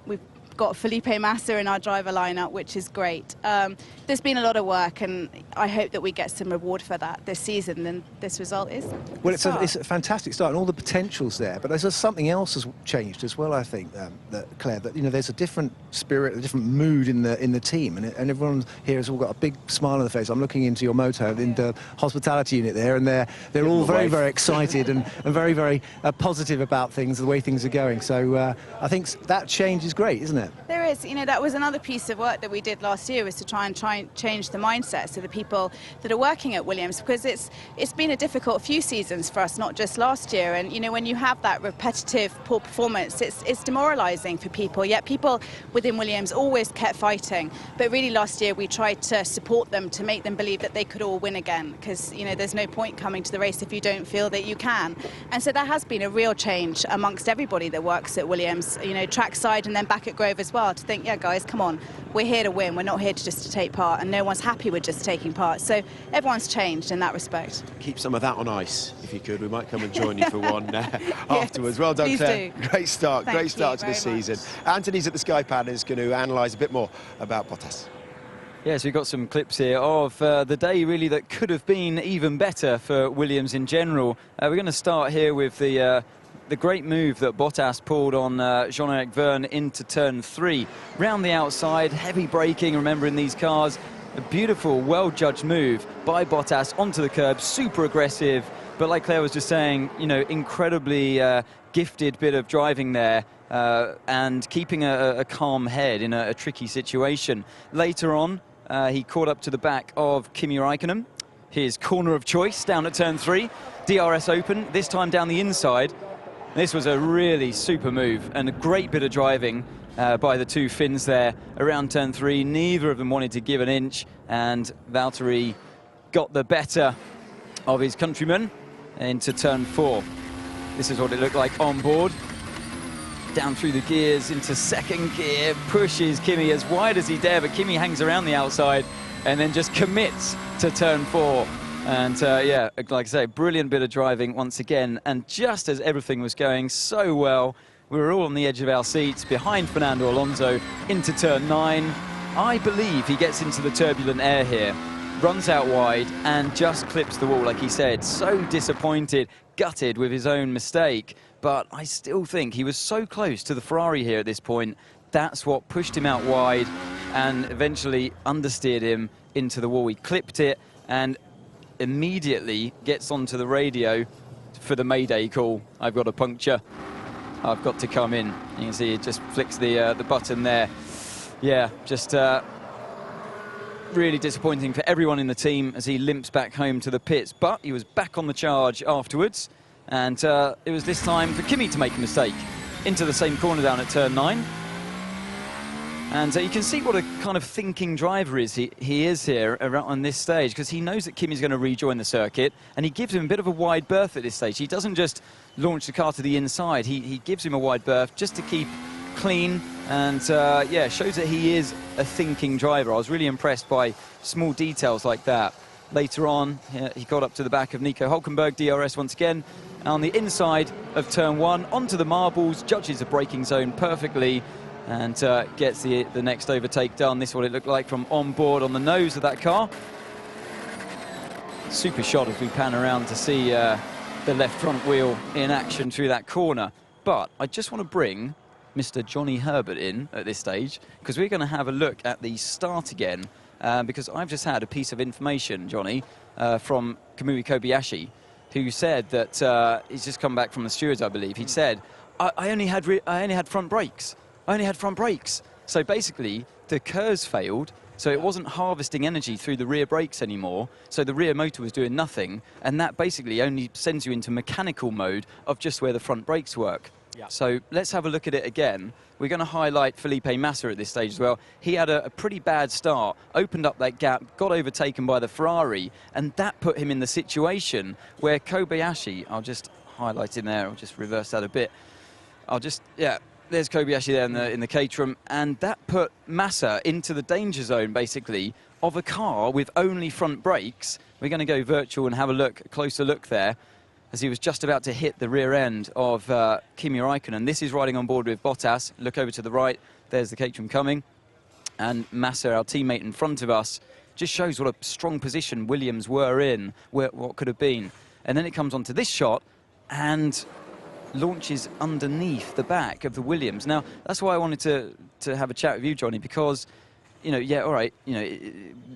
We've got Felipe Massa in our driver lineup, which is great. There's been a lot of work, and I hope that we get some reward for that this season, and this result is. Well, it's a fantastic start, and all the potential's there. But there's something else has changed as well, I think, Claire. That you know, there's a different spirit, a different mood in the team, and everyone here has all got a big smile on their face. I'm looking into your moto, in the hospitality unit there, and they're all very excited and very positive about things, the way things are going. So I think that change is great, isn't it? There is. You know, that was another piece of work that we did last year, was to try and change the mindset of the people that are working at Williams, because it's been a difficult few seasons for us, not just last year. And you know, when you have that repetitive poor performance, it's demoralising for people. Yet people within Williams always kept fighting. But really, last year we tried to support them, to make them believe that they could all win again, because you know, there's no point coming to the race if you don't feel that you can. And so that has been a real change amongst everybody that works at Williams. You know, trackside and then back at Grove as well, to think, yeah guys, come on, we're here to win, we're not here just to take part, and no one's happy with just taking part. So everyone's changed in that respect. Keep some of that on ice if you could. We might come and join you for one afterwards. Well done, Claire. Do. Great start to the season. Much. Anthony's at the Sky Pad and is going to analyse a bit more about Bottas. Yes, we've got some clips here of the day really that could have been even better for Williams in general. We're going to start here with the great move that Bottas pulled on Jean-Eric Vergne into turn 3. Round the outside, heavy braking, remember in these cars. A beautiful, well-judged move by Bottas onto the curb, super aggressive. But like Claire was just saying, you know, incredibly gifted bit of driving there. And keeping a calm head in a tricky situation. Later on, he caught up to the back of Kimi Räikkönen, his corner of choice down at turn 3. DRS open, this time down the inside. This was a really super move and a great bit of driving by the two Finns there around turn 3. Neither of them wanted to give an inch, and Valtteri got the better of his countryman into turn 4. This is what it looked like on board. Down through the gears into second gear, pushes Kimi as wide as he dare, but Kimi hangs around the outside and then just commits to turn 4. And yeah, like I say, brilliant bit of driving once again. And just as everything was going so well, we were all on the edge of our seats behind Fernando Alonso into turn 9. I believe he gets into the turbulent air here. runs out wide and just clips the wall, like he said. So disappointed, gutted with his own mistake. But I still think he was so close to the Ferrari here at this point. That's what pushed him out wide and eventually understeered him into the wall. He clipped it and immediately gets onto the radio for the Mayday call. I've got a puncture. I've got to come in. You can see it just flicks the button there. Yeah, just really disappointing for everyone in the team as he limps back home to the pits. But he was back on the charge afterwards, and it was this time for Kimi to make a mistake into the same corner down at turn 9. And you can see what a kind of thinking driver he is here on this stage, because he knows that Kimi's going to rejoin the circuit, and he gives him a bit of a wide berth at this stage. He doesn't just launch the car to the inside. He gives him a wide berth just to keep clean, and yeah, shows that he is a thinking driver. I was really impressed by small details like that. Later on, he got up to the back of Nico Hülkenberg, DRS once again, on the inside of turn 1, onto the marbles, judges the braking zone perfectly, and gets the next overtake done. This is what it looked like from on board on the nose of that car. Super shot as we pan around to see the left front wheel in action through that corner. But I just want to bring Mr. Johnny Herbert in at this stage, because we're going to have a look at the start again, because I've just had a piece of information, Johnny, from Kamui Kobayashi, who said that he's just come back from the stewards, I believe. He said, I only had front brakes. I only had front brakes. So basically, the KERS failed, so it wasn't harvesting energy through the rear brakes anymore, so the rear motor was doing nothing, and that basically only sends you into mechanical mode of just where the front brakes work. Yeah. So let's have a look at it again. We're going to highlight Felipe Massa at this stage as well. He had a pretty bad start, opened up that gap, got overtaken by the Ferrari, and that put him in the situation where Kobayashi, I'll just highlight him there, I'll just reverse that a bit. Yeah. There's Kobayashi there in the Caterham, and that put Massa into the danger zone, basically, of a car with only front brakes. We're going to go virtual and have a closer look there, as he was just about to hit the rear end of Kimi Räikkönen. This is riding on board with Bottas. Look over to the right, there's the Caterham coming, and Massa, our teammate in front of us, just shows what a strong position Williams were in, what could have been. And then it comes onto this shot, and launches underneath the back of the Williams. Now, that's why I wanted to have a chat with you, Johnny, because, you know, yeah, all right, you know,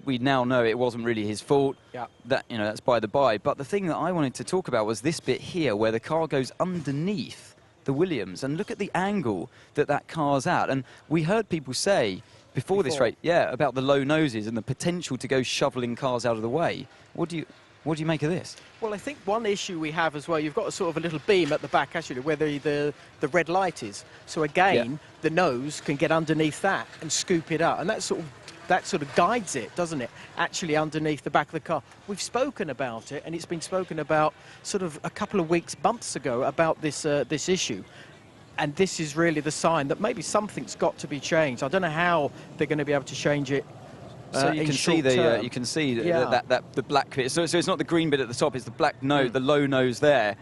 we now know it wasn't really his fault. Yeah. That, you know, that's by the by. But the thing that I wanted to talk about was this bit here, where the car goes underneath the Williams, and look at the angle that car's at. And we heard people say before this race, yeah, about the low noses and the potential to go shoveling cars out of the way. What do you make of this? Well, I think one issue we have as well, you've got a sort of a little beam at the back, actually, where the red light is. So again, the nose can get underneath that and scoop it up, and that sort of guides it, doesn't it? Actually, underneath the back of the car. We've spoken about it, and it's been spoken about sort of a couple of months ago about this this issue. And this is really the sign that maybe something's got to be changed. I don't know how they're going to be able to change it. So you can see the black bit. So it's not the green bit at the top; it's the black nose, the low nose there.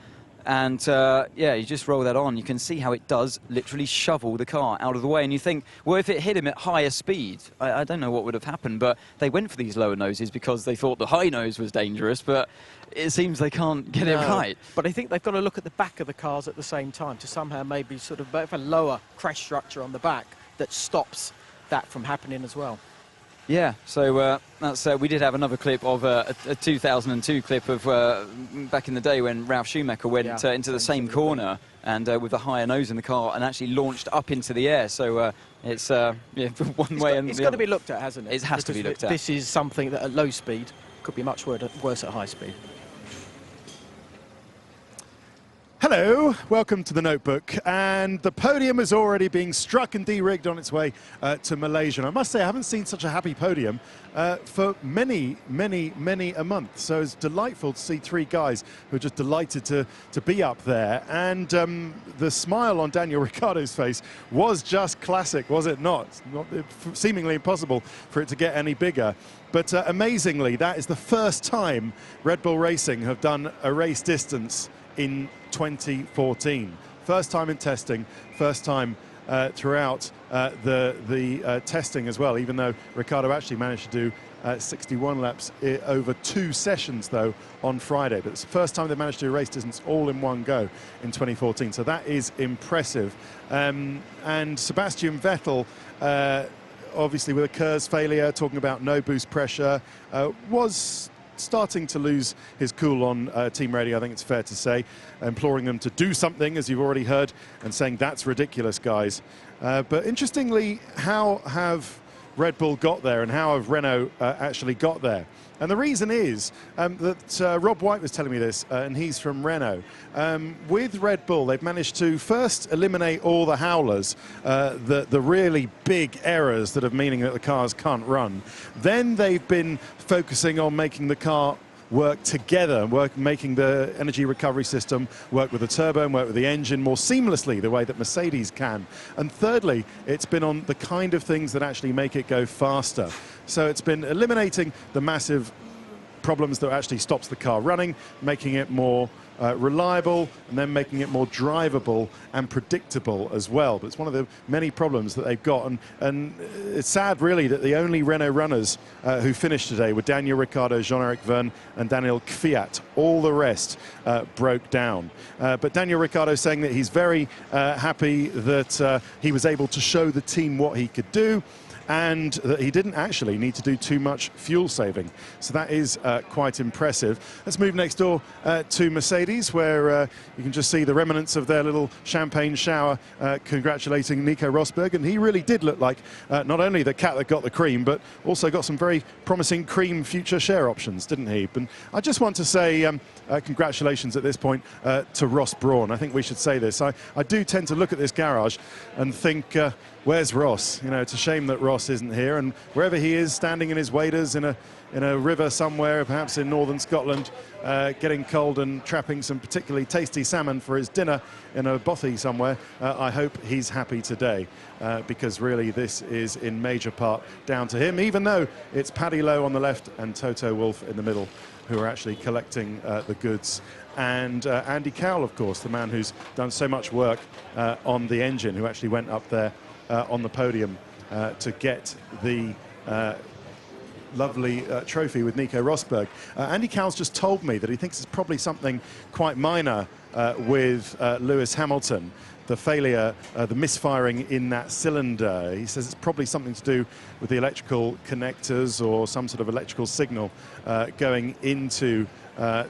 And yeah, you just roll that on. You can see how it does literally shovel the car out of the way. And you think, well, if it hit him at higher speed, I don't know what would have happened. But they went for these lower noses because they thought the high nose was dangerous. But it seems they can't get it right. But I think they've got to look at the back of the cars at the same time to somehow maybe sort of have a lower crash structure on the back that stops that from happening as well. Yeah, so that's we did have another clip of a 2002 clip of back in the day when Ralf Schumacher went into the same corner and with a higher nose in the car and actually launched up into the air. So it's one way and it's got to be looked at, hasn't it? It has to be looked at. This is something that at low speed could be much worse at high speed. Hello, welcome to the Notebook, and the podium is already being struck and de-rigged on its way to Malaysia. And I must say, I haven't seen such a happy podium for many a month. So it's delightful to see three guys who are just delighted to be up there. And the smile on Daniel Ricciardo's face was just classic, was it not? Seemingly impossible for it to get any bigger. But amazingly, that is the first time Red Bull Racing have done a race distance in 2014. First time in testing, first time throughout the testing as well, even though Ricciardo actually managed to do 61 laps over 2 sessions, though, on Friday. But it's the first time they managed to do a race distance all in one go in 2014, so that is impressive. And Sebastian Vettel, obviously with a KERS failure, talking about no boost pressure, was starting to lose his cool on team radio, I think it's fair to say, imploring them to do something, as you've already heard, and saying that's ridiculous, guys. But interestingly, how have Red Bull got there and how have Renault actually got there? And the reason is that Rob White was telling me this, and he's from Renault. With Red Bull, they've managed to first eliminate all the howlers, the really big errors that are meaning that the cars can't run. Then they've been focusing on making the car work together, making the energy recovery system work with the turbo and work with the engine more seamlessly, the way that Mercedes can. And thirdly, it's been on the kind of things that actually make it go faster. So it's been eliminating the massive problems that actually stops the car running, making it more reliable, and then making it more drivable and predictable as well. But it's one of the many problems that they've got, and it's sad really that the only Renault runners who finished today were Daniel Ricciardo, Jean-Eric Vergne and Daniel Kvyat. All the rest broke down. But Daniel Ricciardo saying that he's very happy that he was able to show the team what he could do, and that he didn't actually need to do too much fuel saving. So that is quite impressive. Let's move next door to Mercedes, where you can just see the remnants of their little champagne shower congratulating Nico Rosberg. And he really did look like not only the cat that got the cream, but also got some very promising cream future share options, didn't he? And I just want to say congratulations at this point to Ross Brawn. I think we should say this. I do tend to look at this garage and think, where's Ross? You know, it's a shame that Ross isn't here, and wherever he is, standing in his waders in a river somewhere, perhaps in northern Scotland, getting cold and trapping some particularly tasty salmon for his dinner in a bothy somewhere, I hope he's happy today, because really this is in major part down to him, even though it's Paddy Lowe on the left and Toto Wolff in the middle who are actually collecting the goods. And Andy Cowell, of course, the man who's done so much work on the engine, who actually went up there on the podium to get the lovely trophy with Nico Rosberg. Andy Cowell's just told me that he thinks it's probably something quite minor with Lewis Hamilton, the failure, the misfiring in that cylinder. He says it's probably something to do with the electrical connectors or some sort of electrical signal going into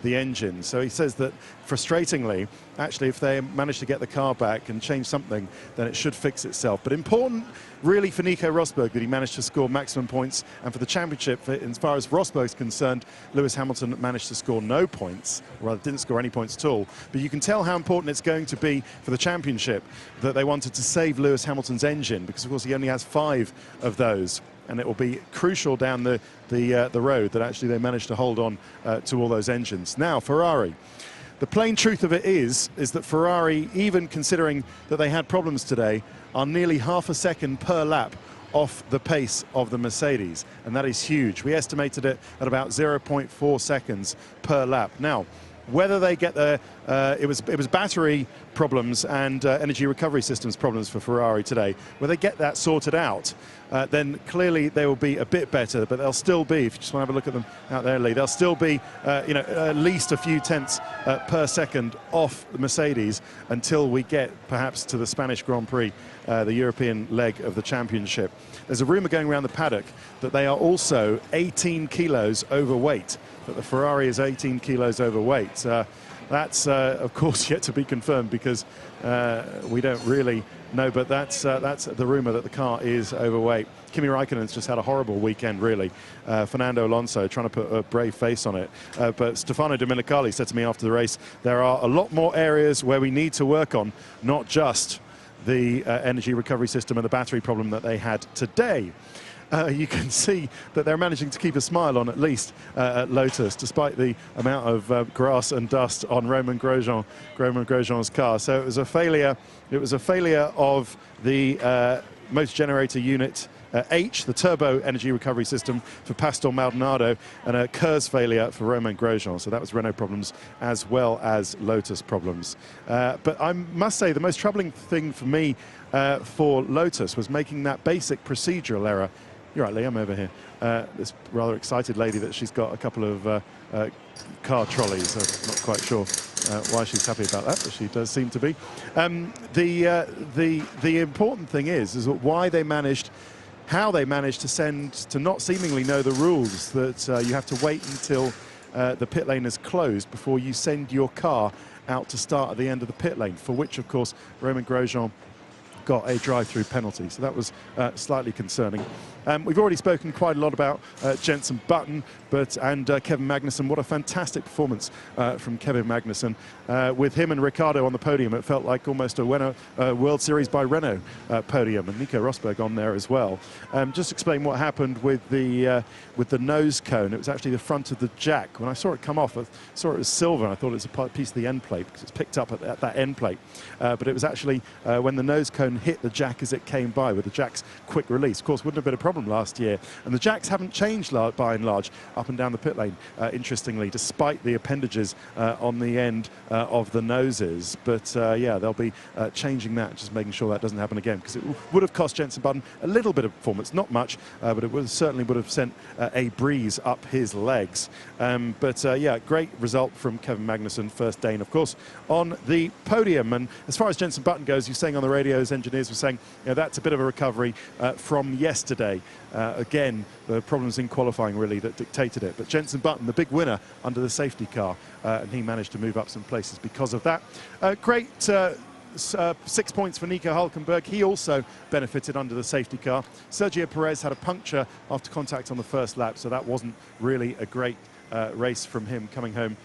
the engine. So he says that, frustratingly, actually, if they manage to get the car back and change something, then it should fix itself. But important, really, for Nico Rosberg that he managed to score maximum points, and for the championship, as far as Rosberg's concerned, Lewis Hamilton managed to score no points, or rather didn't score any points at all. But you can tell how important it's going to be for the championship that they wanted to save Lewis Hamilton's engine, because, of course, he only has 5 of those. And it will be crucial down the road that actually they managed to hold on to all those engines. Now, Ferrari. The plain truth of it is that Ferrari, even considering that they had problems today, are nearly half a second per lap off the pace of the Mercedes, and that is huge. We estimated it at about 0.4 seconds per lap. Now, whether they get there, it was battery problems and energy recovery systems problems for Ferrari today. Where they get that sorted out, then clearly they will be a bit better, but they'll still be, if you just want to have a look at them out there, Lee, they'll still be, at least a few tenths per second off the Mercedes until we get perhaps to the Spanish Grand Prix, the European leg of the championship. There's a rumour going around the paddock that they are also 18 kilos overweight, that the Ferrari is 18 kilos overweight. That's, of course, yet to be confirmed, because we don't really know, but that's the rumour that the car is overweight. Kimi Raikkonen's just had a horrible weekend, really. Fernando Alonso trying to put a brave face on it. But Stefano Domenicali said to me after the race, there are a lot more areas where we need to work on, not just the energy recovery system and the battery problem that they had today. You can see that they're managing to keep a smile on, at least at Lotus, despite the amount of grass and dust on Romain Grosjean's car. So it was a failure. It was a failure of the motor generator unit H, the turbo energy recovery system for Pastor Maldonado, and a KERS failure for Romain Grosjean. So that was Renault problems as well as Lotus problems. But I must say the most troubling thing for me for Lotus was making that basic procedural error. You're right, Lee, I'm over here. This rather excited lady that she's got a couple of car trolleys. I'm not quite sure why she's happy about that, but she does seem to be. The important thing is why they managed, how they managed to not seemingly know the rules, that you have to wait until the pit lane is closed before you send your car out to start at the end of the pit lane, for which, of course, Romain Grosjean got a drive-through penalty, so that was slightly concerning. We've already spoken quite a lot about Jenson Button and Kevin Magnussen. What a fantastic performance from Kevin Magnussen. With him and Ricciardo on the podium, it felt like almost a World Series by Renault podium, and Nico Rosberg on there as well. Just explain what happened with the nose cone. It was actually the front of the jack. When I saw it come off, I saw it was silver, and I thought it was a piece of the end plate because it's picked up at that end plate. But it was actually when the nose cone hit the jack as it came by, with the jack's quick release. Of course, wouldn't have been a problem last year, and the jacks haven't changed by and large up and down the pit lane, interestingly, despite the appendages on the end of the noses. But yeah, they'll be changing that, just making sure that doesn't happen again, because it would have cost Jenson Button a little bit of performance, not much, but it certainly would have sent a breeze up his legs. But yeah, great result from Kevin Magnussen, first Dane, of course, on the podium. And as far as Jenson Button goes, you're saying on the radio, as engineers were saying, that's a bit of a recovery from yesterday. Again, the problems in qualifying really that dictated it. But Jenson Button, the big winner under the safety car, and he managed to move up some places because of that. Great 6 points for Nico Hülkenberg. He also benefited under the safety car. Sergio Perez had a puncture after contact on the first lap, so that wasn't really a great race from him, coming home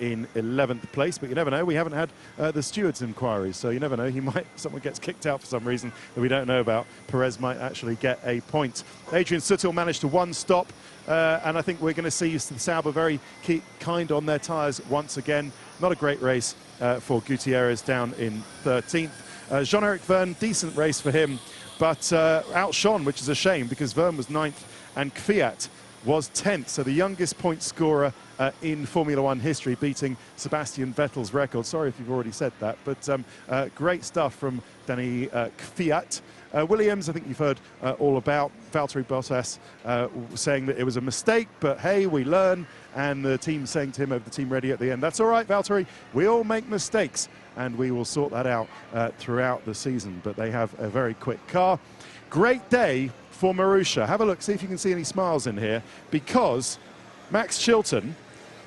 in 11th place. But you never know, we haven't had the stewards' inquiries, so you never know, someone gets kicked out for some reason that we don't know about. Perez might actually get a point. Adrian Sutil managed to one stop, and I think we're going to see Sauber very kind on their tyres once again. Not a great race for Gutierrez, down in 13th. Jean-Eric Verne, decent race for him, but outshone, which is a shame, because Verne was 9th and Kvyat was 10th, so the youngest point scorer in Formula One history, beating Sebastian Vettel's record. Sorry if you've already said that, but great stuff from Danny Kvyat. Williams, I think you've heard all about. Valtteri Bottas saying that it was a mistake, but hey, we learn, and the team saying to him over the team ready at the end, that's all right, Valtteri, we all make mistakes, and we will sort that out throughout the season. But they have a very quick car. Great day for Marussia. Have a look, see if you can see any smiles in here, because Max Chilton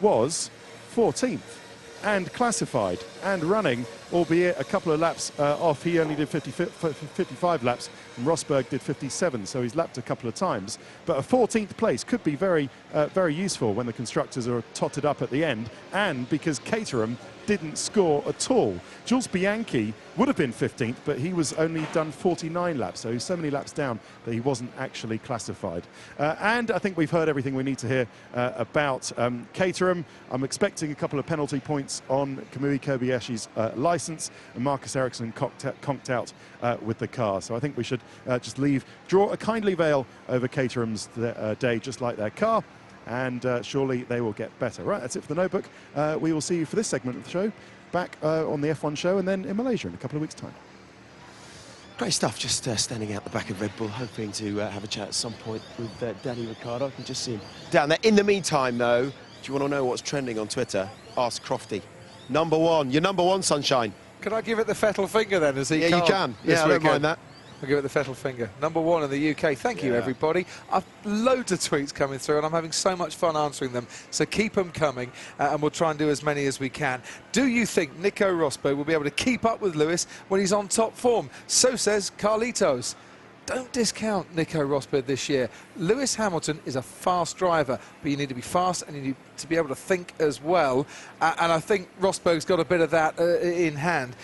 was 14th and classified and running, albeit a couple of laps off. He only did 55 laps, and Rosberg did 57, so he's lapped a couple of times. But a 14th place could be very, very useful when the constructors are totted up at the end, and because Caterham didn't score at all. Jules Bianchi would have been 15th, but he was only done 49 laps, so he's so many laps down that he wasn't actually classified. And I think we've heard everything we need to hear about Caterham. I'm expecting a couple of penalty points on Kamui Kobayashi's licence, and Marcus Ericsson conked out with the car. So I think we should just draw a kindly veil over Caterham's day, just like their car, and surely they will get better. Right, that's it for the Notebook. We will see you for this segment of the show back on the F1 show, and then in Malaysia in a couple of weeks' time. Great stuff, just standing out the back of Red Bull, hoping to have a chat at some point with Danny Ricciardo. I can just see him down there. In the meantime, though, do you want to know what's trending on Twitter? Ask Crofty. Number one, you're number one, Sunshine. Can I give it the Vettel finger then, as he Yeah, you can. Yeah, I don't mind that. I'll give it the Vettel finger. Number one in the UK. Thank you, everybody. I've loads of tweets coming through, and I'm having so much fun answering them. So keep them coming, and we'll try and do as many as we can. Do you think Nico Rosberg will be able to keep up with Lewis when he's on top form? So says Carlitos. Don't discount Nico Rosberg this year. Lewis Hamilton is a fast driver, but you need to be fast and you need to be able to think as well. And I think Rosberg's got a bit of that in hand.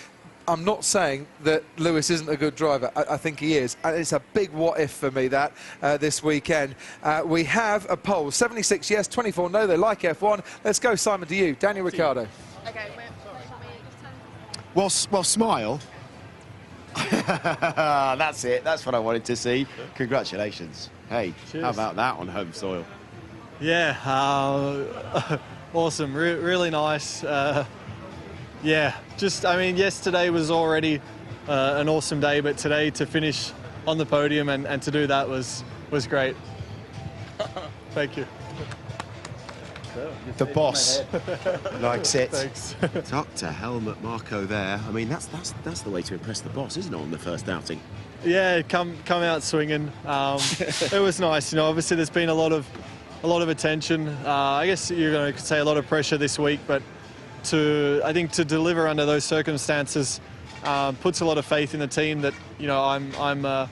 I'm not saying that Lewis isn't a good driver. I think he is. And it's a big what-if for me, that, this weekend. We have a poll. 76 yes, 24 no. They like F1. Let's go, Simon, to you. Daniel Ricciardo. Okay, Well, smile. That's it. That's what I wanted to see. Congratulations. Hey, Cheers. How about that on home soil? Yeah, awesome. Really nice. Yeah, just, I mean, yesterday was already an awesome day, but today to finish on the podium and to do that was great. Thank you. The boss likes it. Thanks. Dr. Helmut Marko there. I mean, that's the way to impress the boss, isn't it, on the first outing? Yeah, come out swinging. It was nice. You know, obviously there's been a lot of attention. I guess you're going to say a lot of pressure this week, but I think to deliver under those circumstances puts a lot of faith in the team that, you know, I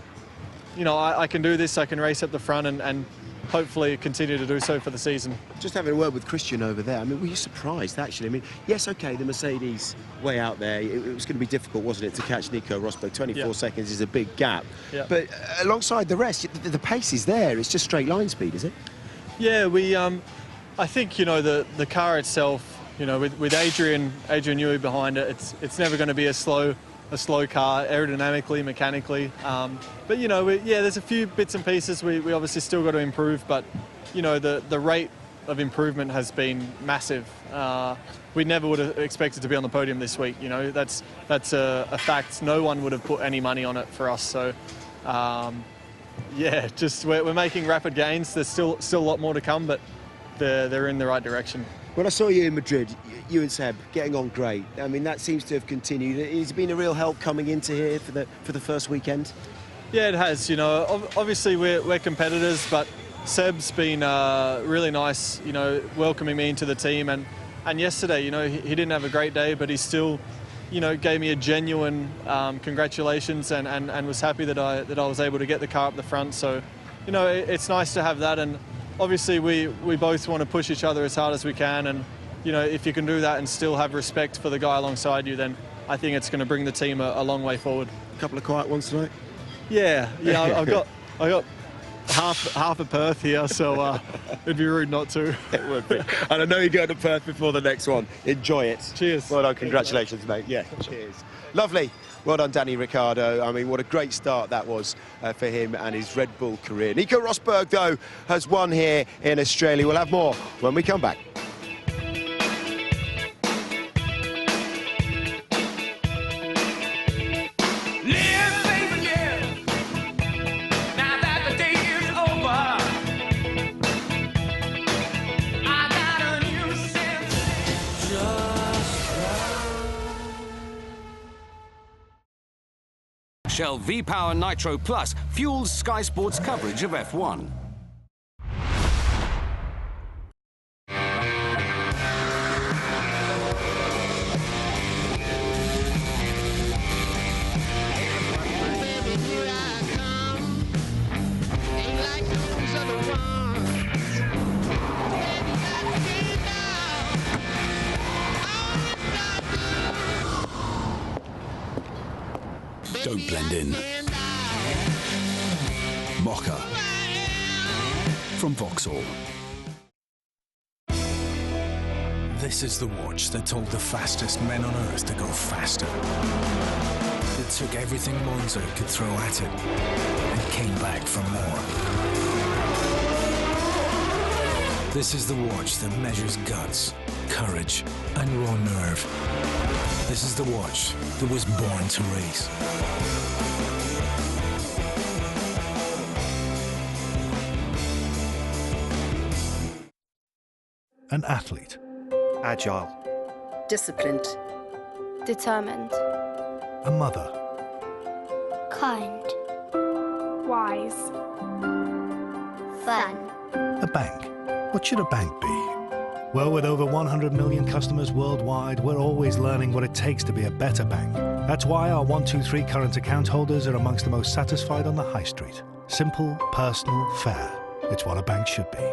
can do this. I can race up the front and hopefully continue to do so for the season. Just having a word with Christian over there, I mean, were you surprised, actually? I mean, yes, OK, the Mercedes way out there, it was going to be difficult, wasn't it, to catch Nico Rosberg. 24 seconds is a big gap. Yeah. But alongside the rest, the pace is there. It's just straight line speed, is it? Yeah, I think, you know, the car itself, you know, with Adrian Newey behind it, it's never going to be a slow car, aerodynamically, mechanically. But, you know, there's a few bits and pieces we obviously still got to improve, but, you know, the rate of improvement has been massive. We never would have expected to be on the podium this week, you know, that's a fact. No one would have put any money on it for us, so, yeah, just we're making rapid gains. There's still a lot more to come, but they're in the right direction. When I saw you in Madrid, you and Seb getting on great. I mean, that seems to have continued. It's been a real help coming into here for the first weekend. Yeah, it has. You know, obviously we're competitors, but Seb's been really nice. You know, welcoming me into the team, and yesterday, you know, he didn't have a great day, but he still, you know, gave me a genuine congratulations and was happy that I was able to get the car up the front. So, you know, it's nice to have that, and obviously we both want to push each other as hard as we can, and you know, if you can do that and still have respect for the guy alongside you, then I think it's going to bring the team a long way forward. A couple of quiet ones tonight? Yeah, I got half a Perth here, so it'd be rude not to. It would be. And I know you're going to Perth before the next one. Enjoy it. Cheers. Well done, congratulations, mate. Yeah, cheers. Lovely. Well done, Danny Ricciardo. I mean, what a great start that was for him and his Red Bull career. Nico Rosberg, though, has won here in Australia. We'll have more when we come back. Shell V-Power Nitro Plus fuels Sky Sports coverage of F1. Don't blend in. Mocha from Vauxhall. This is the watch that told the fastest men on Earth to go faster. It took everything Monza could throw at it and came back for more. This is the watch that measures guts, courage, and raw nerve. This is the watch that was born to race. An athlete. Agile. Disciplined. Determined. A mother. Kind. Wise. Fun. A bank. What should a bank be? Well, with over 100 million customers worldwide, we're always learning what it takes to be a better bank. That's why our 123 current account holders are amongst the most satisfied on the high street. Simple, personal, fair. It's what a bank should be.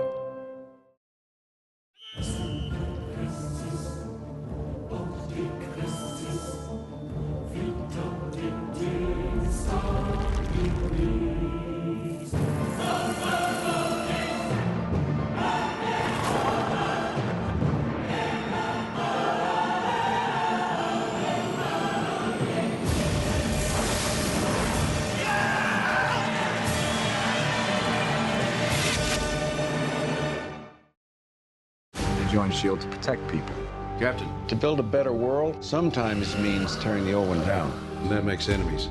join SHIELD to protect people. Captain, to build a better world sometimes means tearing the old one down. And that makes enemies.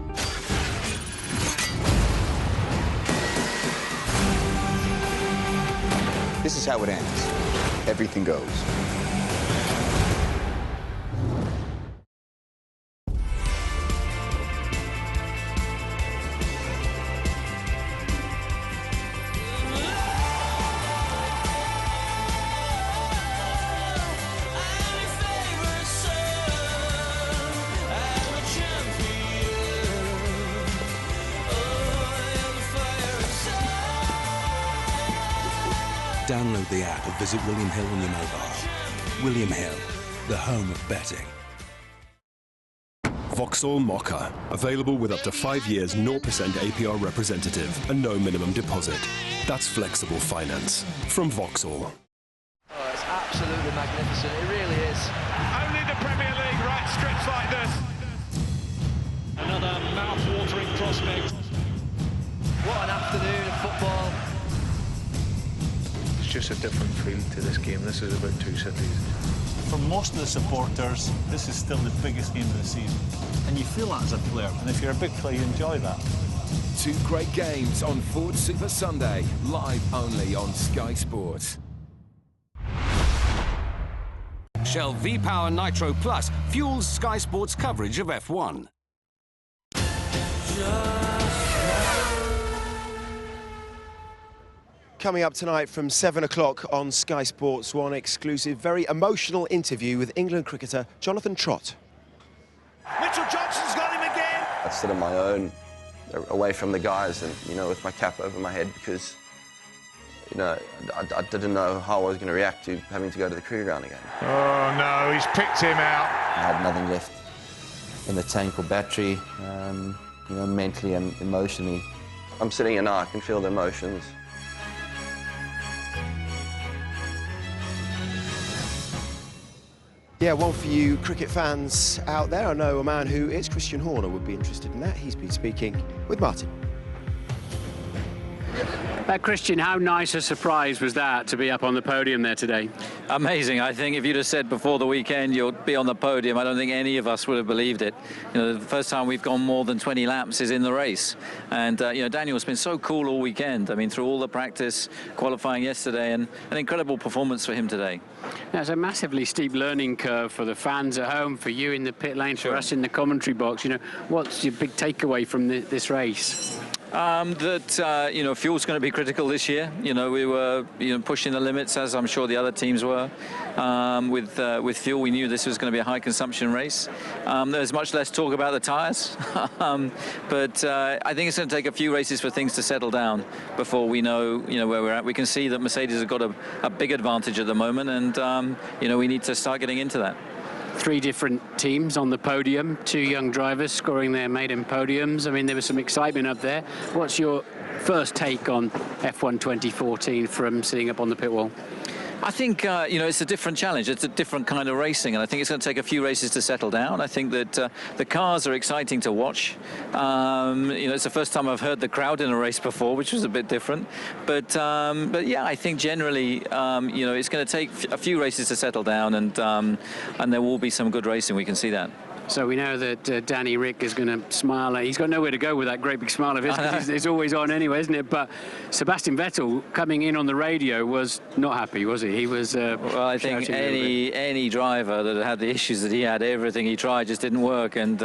This is how it ends. Everything goes. Download the app or visit William Hill on your mobile. William Hill, the home of betting. Vauxhall Mocha. Available with up to 5 years 0% APR representative and no minimum deposit. That's flexible finance. From Vauxhall. Oh, it's absolutely magnificent. It really is. Only the Premier League writes scripts like this. Another mouth-watering prospect. What an afternoon of football. Just a different feel to this game. This is about two cities. For most of the supporters, this is still the biggest game of the season. And you feel that as a player. And if you're a big player, you enjoy that. Two great games on Ford Super Sunday, live only on Sky Sports. Shell V-Power Nitro Plus fuels Sky Sports coverage of F1. Coming up tonight from 7 o'clock on Sky Sports 1, exclusive, very emotional interview with England cricketer Jonathan Trott. Mitchell Johnson's got him again. I stood on my own, away from the guys, and with my cap over my head because, I didn't know how I was going to react to having to go to the cricket ground again. Oh no, he's picked him out. I had nothing left in the tank or battery, mentally and emotionally. I'm sitting here now, I can feel the emotions. Yeah, one for you cricket fans out there. I know a man who is Christian Horner would be interested in that. He's been speaking with Martin. Christian, how nice a surprise was that to be up on the podium there today? Amazing. I think if you'd have said before the weekend you'll be on the podium, I don't think any of us would have believed it. The first time we've gone more than 20 laps is in the race. And, Daniel's been so cool all weekend. I mean, through all the practice, qualifying yesterday, and an incredible performance for him today. That's a massively steep learning curve for the fans at home, for you in the pit lane, for us in the commentary box. What's your big takeaway from this race? Fuel's going to be critical this year. We were pushing the limits, as I'm sure the other teams were. With fuel, we knew this was going to be a high consumption race. There's much less talk about the tyres, but I think it's going to take a few races for things to settle down before we know where we're at. We can see that Mercedes have got a big advantage at the moment, and we need to start getting into that. 3 different teams on the podium, 2 young drivers scoring their maiden podiums. I mean, there was some excitement up there. What's your first take on F1 2014 from sitting up on the pit wall? I think, it's a different challenge. It's a different kind of racing, and I think it's going to take a few races to settle down. I think that the cars are exciting to watch. It's the first time I've heard the crowd in a race before, which was a bit different. But yeah, I think generally, it's going to take a few races to settle down, and there will be some good racing. We can see that. So we know that Danny Rick is going to smile. He's got nowhere to go with that great big smile of his, because it's always on anyway, isn't it? But Sebastian Vettel coming in on the radio was not happy, was he? He was well, I think any driver that had the issues that he had, everything he tried just didn't work, and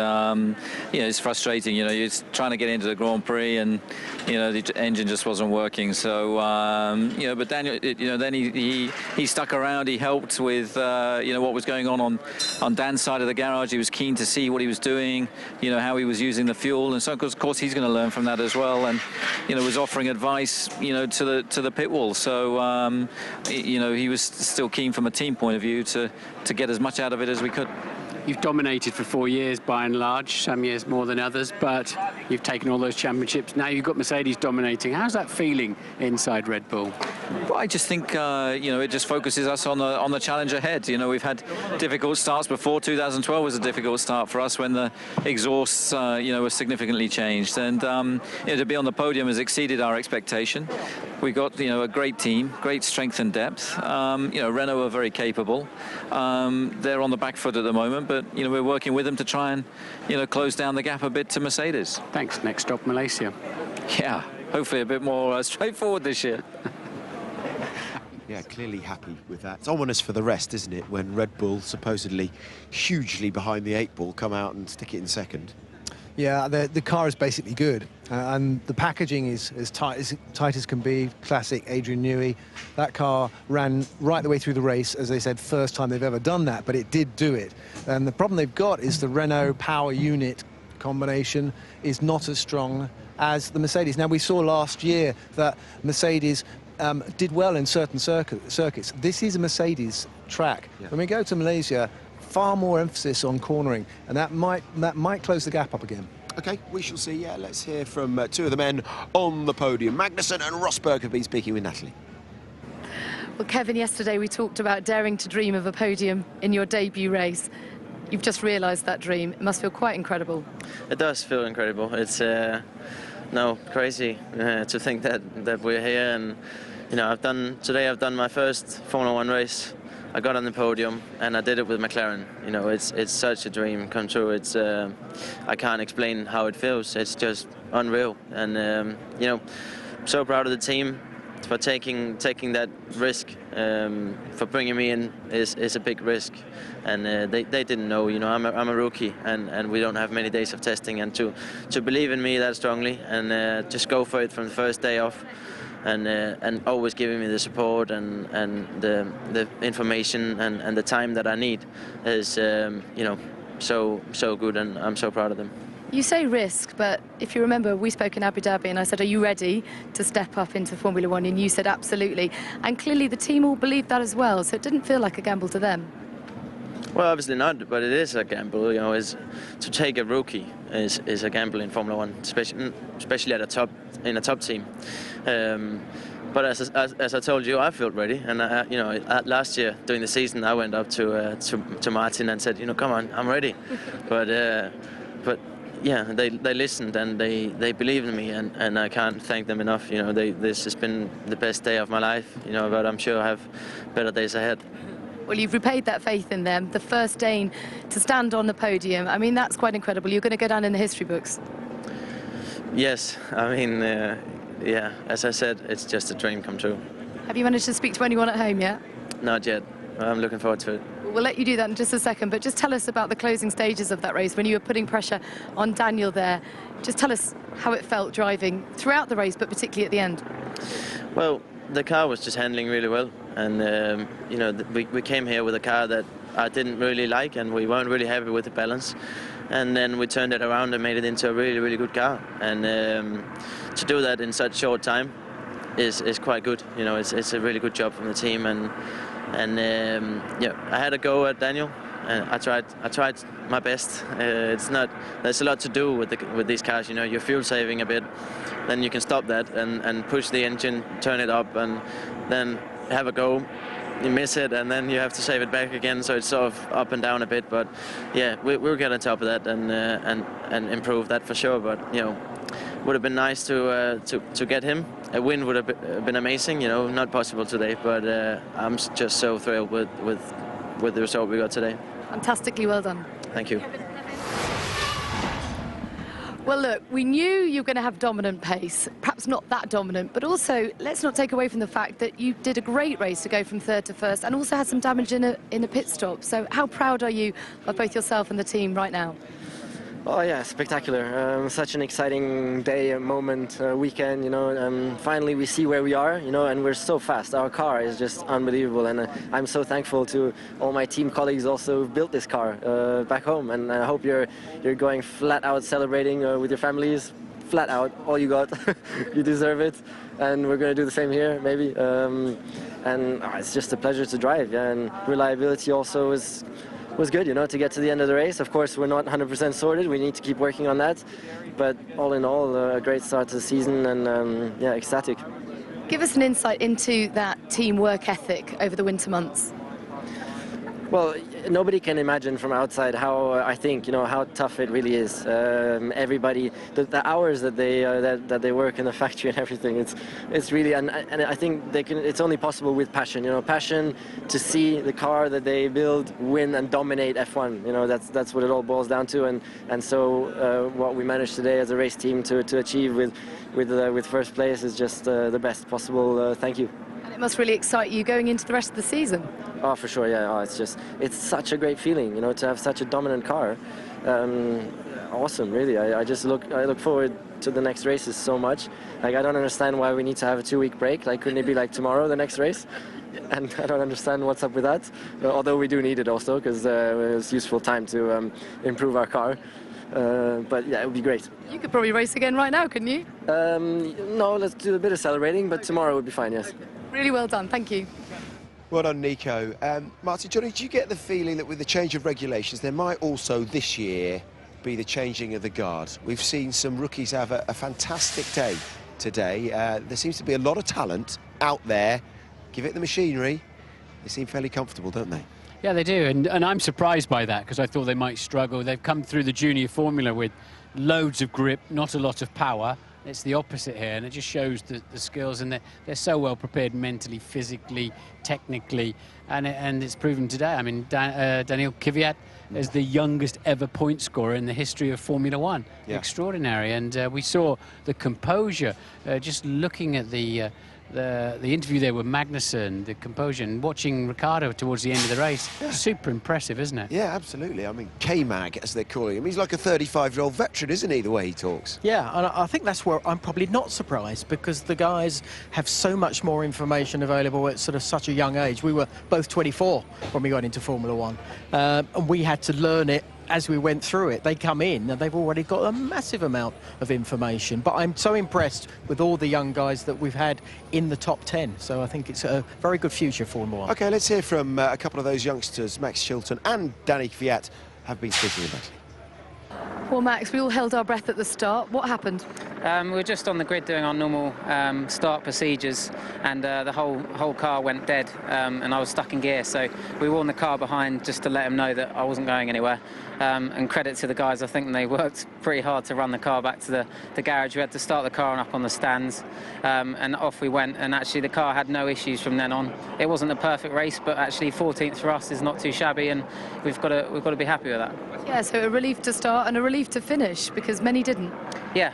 it's frustrating. You're trying to get into the Grand Prix, and the engine just wasn't working. So but Daniel, then he stuck around. He helped with what was going on Dan's side of the garage. He was keen to see what he was doing, how he was using the fuel, and so of course he's going to learn from that as well, and was offering advice to the pit wall. So he was still keen from a team point of view to get as much out of it as we could. You've dominated for 4 years by and large, some years more than others, but you've taken all those championships. Now you've got Mercedes dominating. How's that feeling inside Red Bull? Well, I just think it just focuses us on the challenge ahead. We've had difficult starts before. 2012 was a difficult start for us when the exhausts were significantly changed, and to be on the podium has exceeded our expectation. We've got a great team, great strength and depth. Renault are very capable. They're on the back foot at the moment, but we're working with them to try and close down the gap a bit to Mercedes. Thanks. Next stop, Malaysia. Yeah, hopefully a bit more straightforward this year. Yeah, clearly happy with that. It's ominous for the rest, isn't it, when Red Bull, supposedly hugely behind the 8 ball, come out and stick it in second. Yeah, the car is basically good, and the packaging is as tight as can be. Classic Adrian Newey. That car ran right the way through the race, as they said, first time they've ever done that, but it did do it. And the problem they've got is the Renault power unit combination is not as strong as the Mercedes. Now, we saw last year that Mercedes did well in certain circuits. This is a Mercedes track. Yeah. When we go to Malaysia, far more emphasis on cornering, and that might close the gap up again. OK, we shall see. Yeah, let's hear from two of the men on the podium. Magnussen and Rosberg have been speaking with Natalie. Well, Kevin, yesterday we talked about daring to dream of a podium in your debut race. You've just realised that dream. It must feel quite incredible. It does feel incredible. It's crazy to think that we're here, and today I've done my first Formula 1 race. I got on the podium and I did it with McLaren. It's such a dream come true. It's I can't explain how it feels. It's just unreal, and so proud of the team for taking that risk. For bringing me in is a big risk, and they didn't know. I'm a rookie, and we don't have many days of testing, and to believe in me that strongly and just go for it from the first day off, and always giving me the support and the information and the time that I need is so good, and I'm so proud of them. You say risk, but if you remember, we spoke in Abu Dhabi and I said, are you ready to step up into Formula 1? And you said absolutely. And clearly the team all believed that as well, so it didn't feel like a gamble to them. Well, obviously not, but it is a gamble. Is to take a rookie is a gamble in Formula 1, especially at in a top team. But as I told you, I felt ready, and last year during the season, I went up to Martin and said, come on, I'm ready. But yeah, they listened and they believed in me, and I can't thank them enough. This has been the best day of my life. But I'm sure I have better days ahead. Well, you've repaid that faith in them. The first Dane to stand on the podium. I mean, that's quite incredible. You're going to go down in the history books. Yes, I mean, yeah. As I said, it's just a dream come true. Have you managed to speak to anyone at home yet? Not yet. I'm looking forward to it. We'll let you do that in just a second, but just tell us about the closing stages of that race when you were putting pressure on Daniel there. Just tell us how it felt driving throughout the race, but particularly at the end. Well, the car was just handling really well, and we came here with a car that I didn't really like, and we weren't really happy with the balance. And then we turned it around and made it into a really, really good car. And to do that in such short time is quite good. It's a really good job from the team, and yeah, I had a go at Daniel, and I tried my best. There's a lot to do with these cars. You're fuel saving a bit, then you can stop that and push the engine, turn it up, and then have a go. You miss it, and then you have to save it back again. So it's sort of up and down a bit. But yeah, we'll get on top of that and improve that for sure. But would have been nice to get him. A win would have been amazing. Not possible today. But I'm just so thrilled with the result we got today. Fantastically well done. Thank you. Well, look, we knew you were going to have dominant pace, perhaps not that dominant, but also let's not take away from the fact that you did a great race to go from third to first and also had some damage in a pit stop. So how proud are you of both yourself and the team right now? Oh yeah, spectacular. Such an exciting day, moment, weekend, finally we see where we are, and we're so fast. Our car is just unbelievable, and I'm so thankful to all my team colleagues also who built this car back home, and I hope you're going flat out celebrating with your families, flat out, all you got. You deserve it, and we're going to do the same here, maybe. And it's just a pleasure to drive, yeah, and reliability also was good, to get to the end of the race. Of course, we're not 100% sorted. We need to keep working on that. But all in all, a great start to the season, and yeah, ecstatic. Give us an insight into that team work ethic over the winter months. Well, nobody can imagine from outside how I think, you know, how tough it really is. Everybody, the hours that they work in the factory and everything, it's really, and I think they can. It's only possible with passion. You know, passion to see the car that they build win and dominate F1. You know, that's what it all boils down to. And so what we managed today as a race team to achieve with first place is just the best possible. Thank you. And it must really excite you going into the rest of the season. Oh, for sure, yeah. Oh, it's such a great feeling, you know, to have such a dominant car. Awesome, really. I look forward to the next races so much. Like, I don't understand why we need to have a 2-week break. Like, couldn't it be like tomorrow, the next race? And I don't understand what's up with that. Although we do need it also, because it's useful time to improve our car. But yeah, it would be great. You could probably race again right now, couldn't you? No, let's do a bit of celebrating, but tomorrow would be fine, yes. Really well done, thank you. Well done, Nico. Martin, Johnny, do you get the feeling that with the change of regulations, there might also this year be the changing of the guard? We've seen some rookies have a fantastic day today. There seems to be a lot of talent out there. Give it the machinery. They seem fairly comfortable, don't they? Yeah, they do, and I'm surprised by that because I thought they might struggle. They've come through the junior formula with loads of grip, not a lot of power. It's the opposite here, and it just shows the skills, and they're so well prepared mentally, physically, technically, and it's proven today. I mean, Daniel Kvyat is the youngest ever point scorer in the history of Formula One. Yeah. Extraordinary, and we saw the composure just looking at the interview there with Magnussen, the composure, and watching Ricciardo towards the end of the race. Yeah. Super impressive, isn't it? Yeah, absolutely. I mean, K-Mag, as they're calling him, he's like a 35-year-old veteran, isn't he, the way he talks? Yeah, and I think that's where I'm probably not surprised, because the guys have so much more information available at sort of such a young age. We were both 24 when we got into Formula One, and we had to learn it as we went through it. They come in and they've already got a massive amount of information. But I'm so impressed with all the young guys that we've had in the top 10. So I think it's a very good future for Formula One. OK, let's hear from a couple of those youngsters. Max Chilton and Danny Kvyat have been speaking about it. Well, Max, we all held our breath at the start. What happened? We were just on the grid doing our normal start procedures, and the whole car went dead, and I was stuck in gear. So we warned the car behind just to let them know that I wasn't going anywhere. And credit to the guys, I think they worked pretty hard to run the car back to the garage. We had to start the car and up on the stands, and off we went. And actually, the car had no issues from then on. It wasn't a perfect race, but actually 14th for us is not too shabby, and we've got to be happy with that. Yeah, so a relief to start and a relief to finish, because many didn't. Yeah,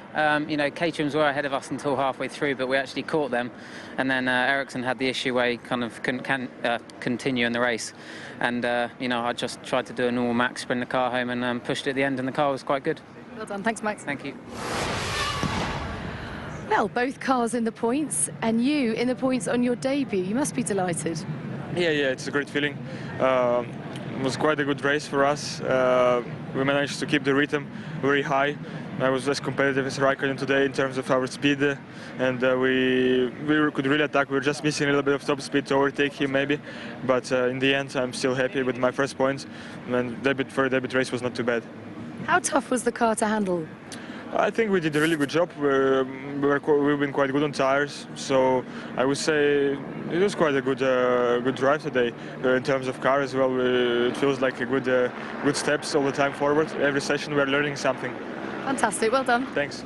you know, Caterhams were ahead of us until halfway through, but we actually caught them. And then Ericsson had the issue where he kind of couldn't continue in the race. And, you know, I just tried to do a normal max, sprint the car home, and pushed it at the end, and the car was quite good. Well done. Thanks, Max. Thank you. Well, both cars in the points, and you in the points on your debut. You must be delighted. Yeah, it's a great feeling. It was quite a good race for us. We managed to keep the rhythm very high. I was less competitive as Raikkonen today in terms of our speed, and we could really attack. We were just missing a little bit of top speed to overtake him maybe, but in the end I'm still happy with my first points, and for a debut race was not too bad. How tough was the car to handle? I think we did a really good job. We've been quite good on tires, so I would say it was quite a good drive today. In terms of car as well, it feels like a good steps all the time forward. Every session we're learning something. Fantastic, well done. Thanks.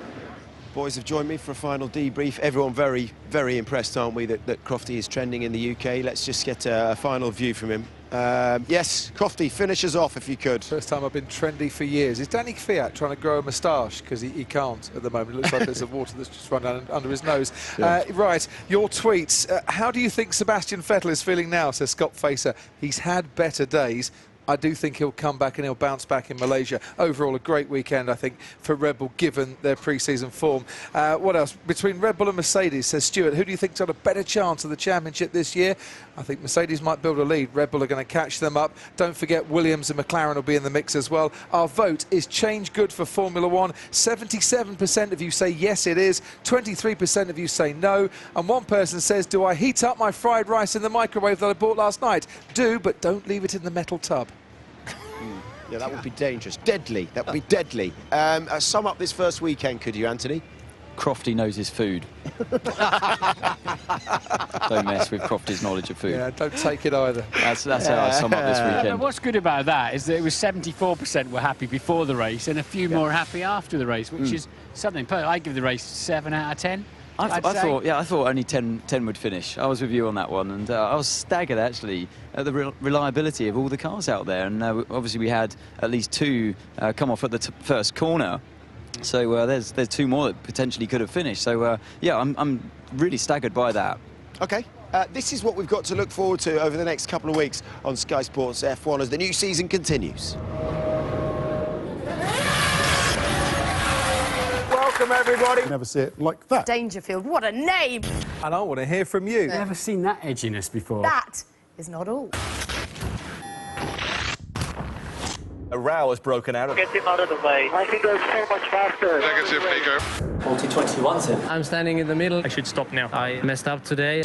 Boys have joined me for a final debrief. Everyone very, very impressed, aren't we, that Crofty is trending in the UK. Let's just get a final view from him. Yes, Crofty, finish us off if you could. First time I've been trendy for years. Is Danny Kvyat trying to grow a moustache? Because he can't at the moment. It looks like there's some water that's just run down under his nose. Yeah. Right, your tweets. How do you think Sebastian Vettel is feeling now, says Scott Facer. He's had better days. I do think he'll come back and he'll bounce back in Malaysia. Overall, a great weekend, I think, for Red Bull, given their pre-season form. What else? Between Red Bull and Mercedes, says Stuart, who do you think's got a better chance of the championship this year? I think Mercedes might build a lead. Red Bull are going to catch them up. Don't forget Williams and McLaren will be in the mix as well. Our vote is change good for Formula One. 77% of you say yes, it is. 23% of you say no. And one person says, do I heat up my fried rice in the microwave that I bought last night? Do, but don't leave it in the metal tub. Yeah, that would be dangerous. Deadly. That would be deadly. Sum up this first weekend, could you, Anthony? Crofty knows his food. Don't mess with Crofty's knowledge of food. Yeah, don't take it either. That's how I sum up this weekend. What's good about that is that it was 74% were happy before the race and a few more happy after the race, which is something. I give the race 7 out of 10. I thought only 10 would finish. I was with you on that one, and I was staggered actually at the reliability of all the cars out there. And obviously we had at least 2 come off at the first corner. So there's 2 more that potentially could have finished. So yeah, I'm really staggered by that. Okay. This is what we've got to look forward to over the next couple of weeks on Sky Sports F1 as the new season continues. Welcome, everybody. Never see it like that. Dangerfield, what a name! And I want to hear from you. Never seen that edginess before. That is not all. A row has broken out. Get him out of the way. I think goes so much faster. Negative, Nico. 40-21, sir. I'm standing in the middle. I should stop now. I messed up today.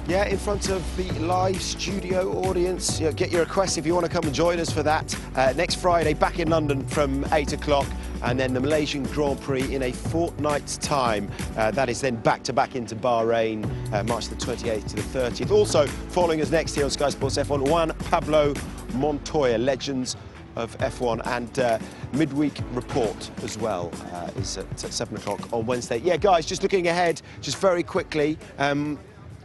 Yeah, in front of the live studio audience. Get your requests if you want to come and join us for that. Next Friday, back in London from 8 o'clock, and then the Malaysian Grand Prix in a fortnight's time. That is then back-to-back into Bahrain, March the 28th to the 30th. Also, following us next here on Sky Sports F1, Juan Pablo Montoya, legends of F1, and midweek report as well is at 7 o'clock on Wednesday. Yeah, guys, just looking ahead, just very quickly,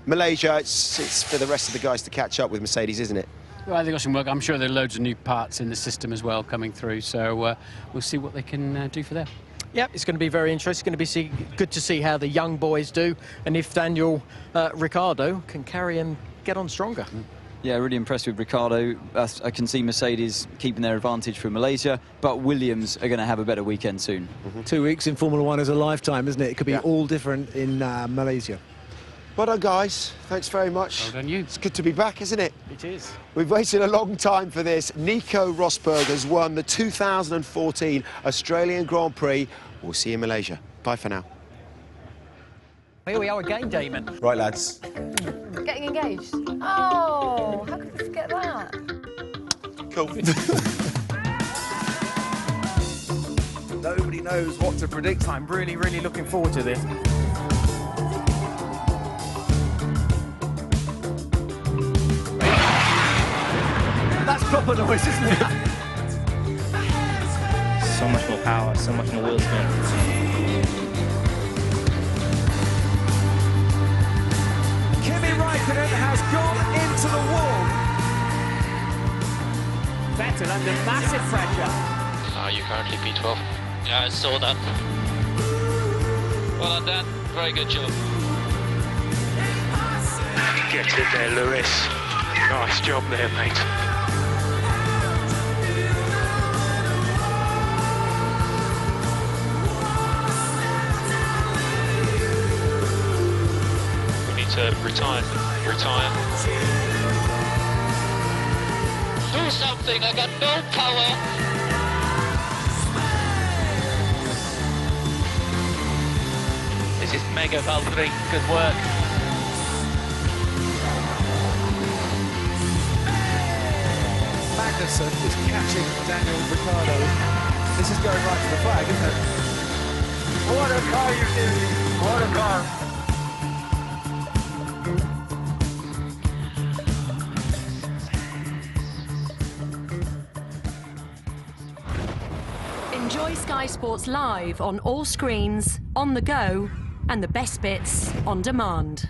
Malaysia, it's for the rest of the guys to catch up with Mercedes, isn't it? Well, they've got some work. I'm sure there are loads of new parts in the system as well coming through, so we'll see what they can do for them. Yep, it's going to be very interesting. It's going to be good to see how the young boys do, and if Daniel Ricciardo can carry and get on stronger. Yeah, really impressed with Ricciardo. I can see Mercedes keeping their advantage for Malaysia, but Williams are going to have a better weekend soon. 2 weeks in Formula One is a lifetime, isn't it? It could be all different in Malaysia. Well done, guys. Thanks very much. Well done, you. It's good to be back, isn't it? It is. We've waited a long time for this. Nico Rosberg has won the 2014 Australian Grand Prix. We'll see you in Malaysia. Bye for now. Here we are again, Damon. Right, lads. Getting engaged? Oh, how could we forget that? Cool. Nobody knows what to predict. I'm really, really looking forward to this. That's proper noise, isn't it? So much more power, so much more wheel spin. Kimi Raikkonen has gone into the wall. Vettel under massive pressure. You currently P12. Yeah, I saw that. Well done, Dan. Very good job. Get it there, Lewis. Nice job there, mate. To retire. Do something, I got no power. This is mega Valtteri, good work. Magnussen is catching Daniel Ricciardo. This is going right to the flag, isn't it? What a car you're doing. What a car. Enjoy Sky Sports live on all screens, on the go, and the best bits on demand.